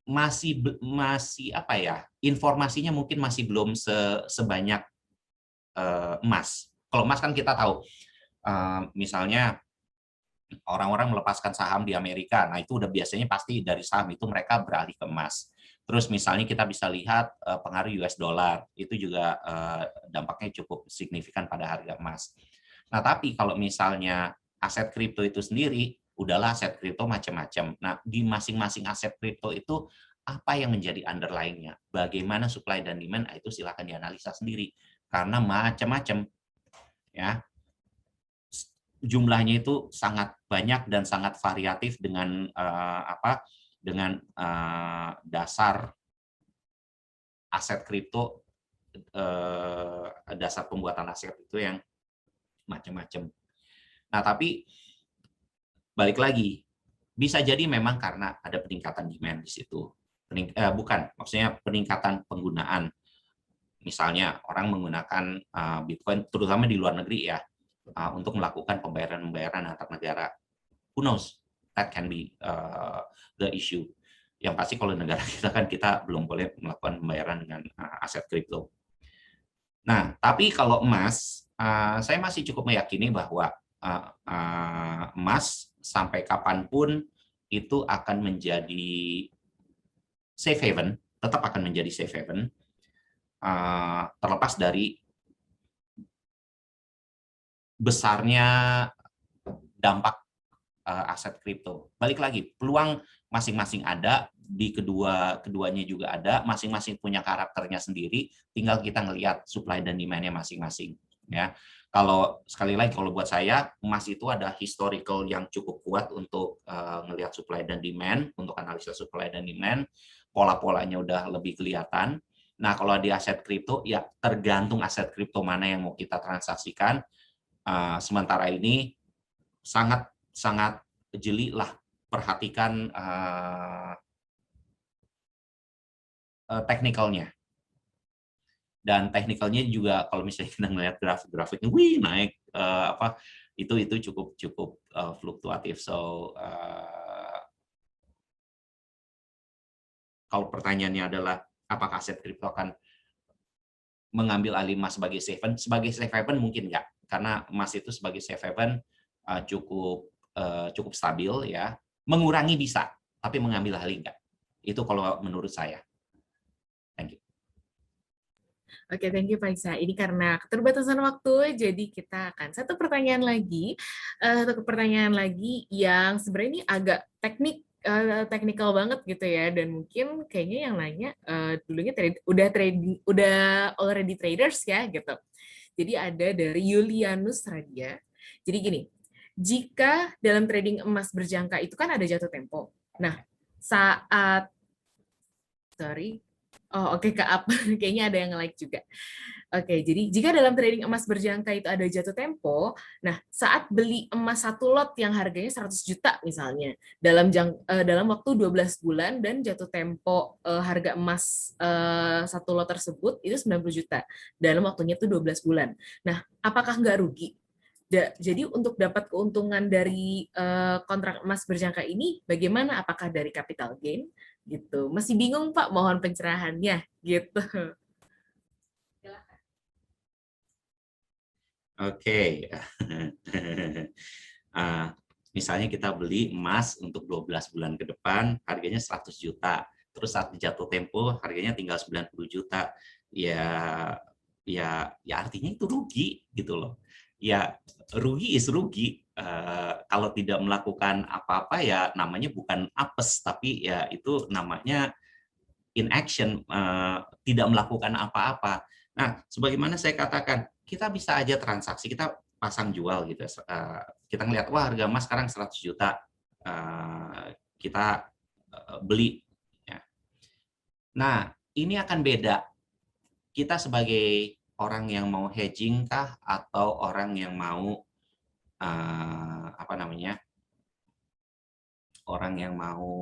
masih apa ya, informasinya mungkin masih belum sebanyak emas. Kalau emas kan kita tahu, misalnya orang-orang melepaskan saham di Amerika, nah itu udah biasanya pasti dari saham itu mereka beralih ke emas. Terus misalnya kita bisa lihat pengaruh US dollar, itu juga dampaknya cukup signifikan pada harga emas. Nah tapi kalau misalnya aset kripto itu sendiri, udahlah aset kripto macam-macam. Nah di masing-masing aset kripto itu apa yang menjadi underlying-nya, bagaimana supply dan demand, itu silakan dianalisa sendiri karena macam-macam ya. Jumlahnya itu sangat banyak dan sangat variatif dengan dasar aset kripto, dasar pembuatan aset itu yang macam-macam. Nah, tapi balik lagi, bisa jadi memang karena ada peningkatan demand di situ. Bukan, maksudnya peningkatan penggunaan. Misalnya orang menggunakan Bitcoin, terutama di luar negeri ya, untuk melakukan pembayaran antar negara. Who knows? That can be the issue. Yang pasti kalau negara kita kan kita belum boleh melakukan pembayaran dengan aset kripto. Nah, tapi kalau emas, saya masih cukup meyakini bahwa emas sampai kapanpun itu akan menjadi safe haven, tetap akan menjadi safe haven, terlepas dari besarnya dampak aset kripto. Balik lagi, peluang masing-masing ada, di keduanya juga ada, masing-masing punya karakternya sendiri, tinggal kita ngelihat supply dan demand-nya masing-masing. Ya, kalau sekali lagi kalau buat saya emas itu ada historical yang cukup kuat untuk ngelihat supply dan demand, untuk analisa supply dan demand, pola-polanya udah lebih kelihatan. Nah, kalau di aset kripto ya tergantung aset kripto mana yang mau kita transaksikan. Sementara ini sangat jeli lah perhatikan teknikalnya. Dan teknikalnya juga kalau misalnya kita melihat grafiknya, wih naik itu cukup fluktuatif. So kalau pertanyaannya adalah apakah aset kripto akan mengambil alih emas sebagai safe haven? Sebagai safe haven mungkin enggak, karena emas itu sebagai safe haven cukup stabil ya. Mengurangi bisa, tapi mengambil alih enggak. Itu kalau menurut saya. Thank you. Oke, thank you Pak Isa. Ini karena keterbatasan waktu, jadi kita akan satu pertanyaan lagi yang sebenarnya ini agak teknikal banget gitu ya, dan mungkin kayaknya yang nanya dulunya udah already traders ya gitu. Jadi ada dari Yulianus Radia. Jadi gini, jika dalam trading emas berjangka itu kan ada jatuh tempo. Nah, oke, Kak, kayaknya ada yang like juga. Oke, jadi jika dalam trading emas berjangka itu ada jatuh tempo, nah saat beli emas satu lot yang harganya 100 juta misalnya, dalam waktu 12 bulan dan jatuh tempo harga emas satu lot tersebut itu 90 juta. Dalam waktunya itu 12 bulan. Nah, apakah nggak rugi? Jadi untuk dapat keuntungan dari kontrak emas berjangka ini, bagaimana? Apakah dari capital gain? Gitu. Masih bingung Pak, mohon pencerahannya gitu. Oke. Misalnya kita beli emas untuk 12 bulan ke depan, harganya 100 juta. Terus saat jatuh tempo, harganya tinggal 90 juta. Ya artinya itu rugi gitu loh. ya rugi is rugi. Kalau tidak melakukan apa-apa ya namanya bukan apes, tapi ya itu namanya inaction, tidak melakukan apa-apa. Nah, sebagaimana saya katakan, kita bisa aja transaksi, kita pasang jual gitu. Kita ngelihat, wah harga emas sekarang 100 juta, kita beli. Ya. Nah, ini akan beda. Kita sebagai orang yang mau hedging kah, atau orang yang mau apa namanya, orang yang mau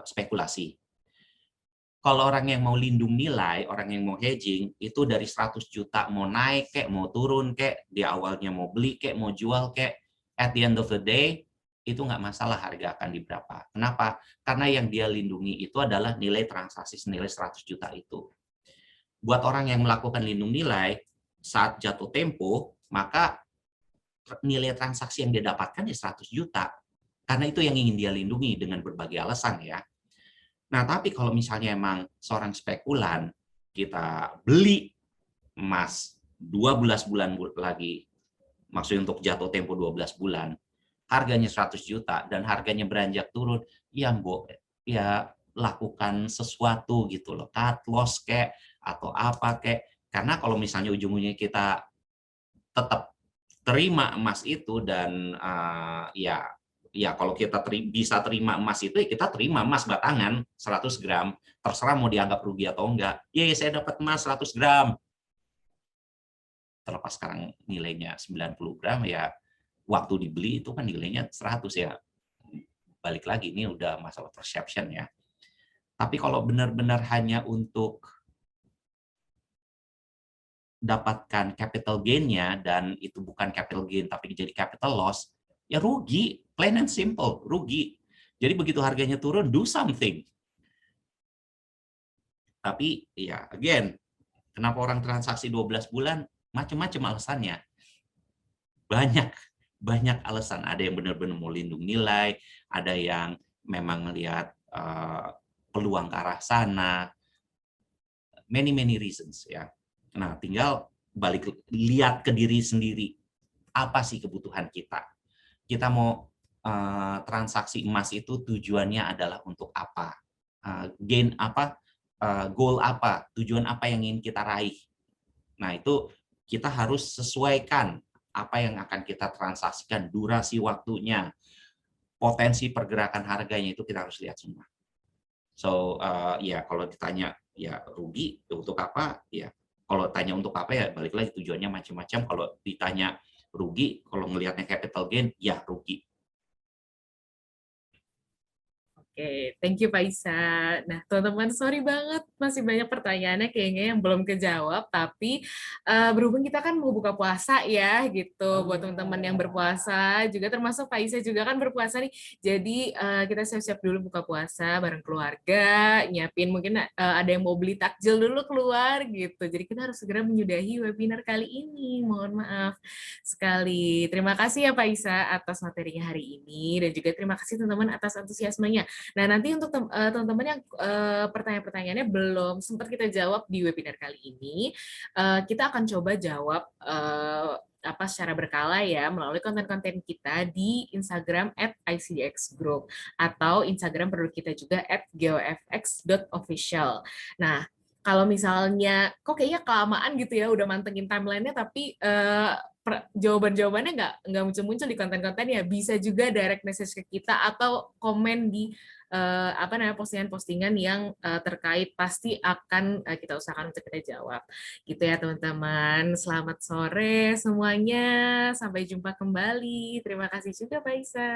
spekulasi. Kalau orang yang mau lindung nilai, orang yang mau hedging, itu dari 100 juta mau naik kek, mau turun kek, di awalnya mau beli kek, mau jual kek, at the end of the day, itu nggak masalah harga akan di berapa. Kenapa? Karena yang dia lindungi itu adalah nilai transaksi senilai 100 juta itu. Buat orang yang melakukan lindung nilai, saat jatuh tempo, maka nilai transaksi yang dia dapatkan ya 100 juta. Karena itu yang ingin dia lindungi dengan berbagai alasan ya. Nah, tapi kalau misalnya emang seorang spekulan, kita beli emas 12 bulan lagi, maksudnya untuk jatuh tempo 12 bulan, harganya 100 juta, dan harganya beranjak turun, ya Mbok, ya lakukan sesuatu gitu loh, cut loss kek, atau apa kek. Karena kalau misalnya ujung-ujungnya kita tetap terima emas itu, dan ya kalau kita bisa terima emas itu, ya kita terima emas batangan 100 gram, terserah mau dianggap rugi atau enggak. Ya, saya dapat emas 100 gram. Terlepas sekarang nilainya 90 gram, ya waktu dibeli itu kan nilainya 100 ya. Balik lagi, ini udah masalah perception ya. Tapi kalau benar-benar hanya untuk dapatkan capital gain-nya, dan itu bukan capital gain tapi jadi capital loss, ya rugi, plain and simple, rugi. Jadi begitu harganya turun, do something. Tapi ya again, kenapa orang transaksi 12 bulan? Macam-macam alasannya. Banyak alasan. Ada yang benar-benar mau lindung nilai, ada yang memang melihat peluang ke arah sana. Many reasons ya. Nah, tinggal balik lihat ke diri sendiri. Apa sih kebutuhan kita? Kita mau transaksi emas itu tujuannya adalah untuk apa? Gain apa? Goal apa? Tujuan apa yang ingin kita raih? Nah, itu kita harus sesuaikan apa yang akan kita transaksikan, durasi waktunya, potensi pergerakan harganya, itu kita harus lihat semua. So, ya kalau ditanya ya rugi untuk apa? Ya kalau tanya untuk apa ya balik lagi tujuannya macam-macam. Kalau ditanya rugi, kalau ngelihatnya capital gain, ya rugi. Oke, thank you Pak Isa. Nah, teman-teman, sorry banget masih banyak pertanyaannya kayaknya yang belum kejawab, tapi berhubung kita kan mau buka puasa ya, gitu. Buat teman-teman yang berpuasa, juga termasuk Pak Isa juga kan berpuasa nih. Jadi kita siap-siap dulu buka puasa bareng keluarga, nyiapin mungkin ada yang mau beli takjil dulu keluar gitu. Jadi kita harus segera menyudahi webinar kali ini. Mohon maaf sekali. Terima kasih ya Pak Isa atas materinya hari ini, dan juga terima kasih teman-teman atas antusiasmenya. Nah, nanti untuk teman-teman yang pertanyaan-pertanyaannya belum sempat kita jawab di webinar kali ini, kita akan coba jawab secara berkala ya melalui konten-konten kita di Instagram @icdxgroup atau Instagram produk kita juga @geofx.official. Nah, kalau misalnya kok kayaknya kelamaan gitu ya udah mantengin timelinenya, tapi jawaban-jawabannya nggak muncul-muncul di konten-konten, ya bisa juga direct message ke kita atau komen di postingan-postingan yang terkait, pasti akan kita usahakan untuk kita jawab gitu ya teman-teman. Selamat sore semuanya, sampai jumpa kembali. Terima kasih juga Pak Isa.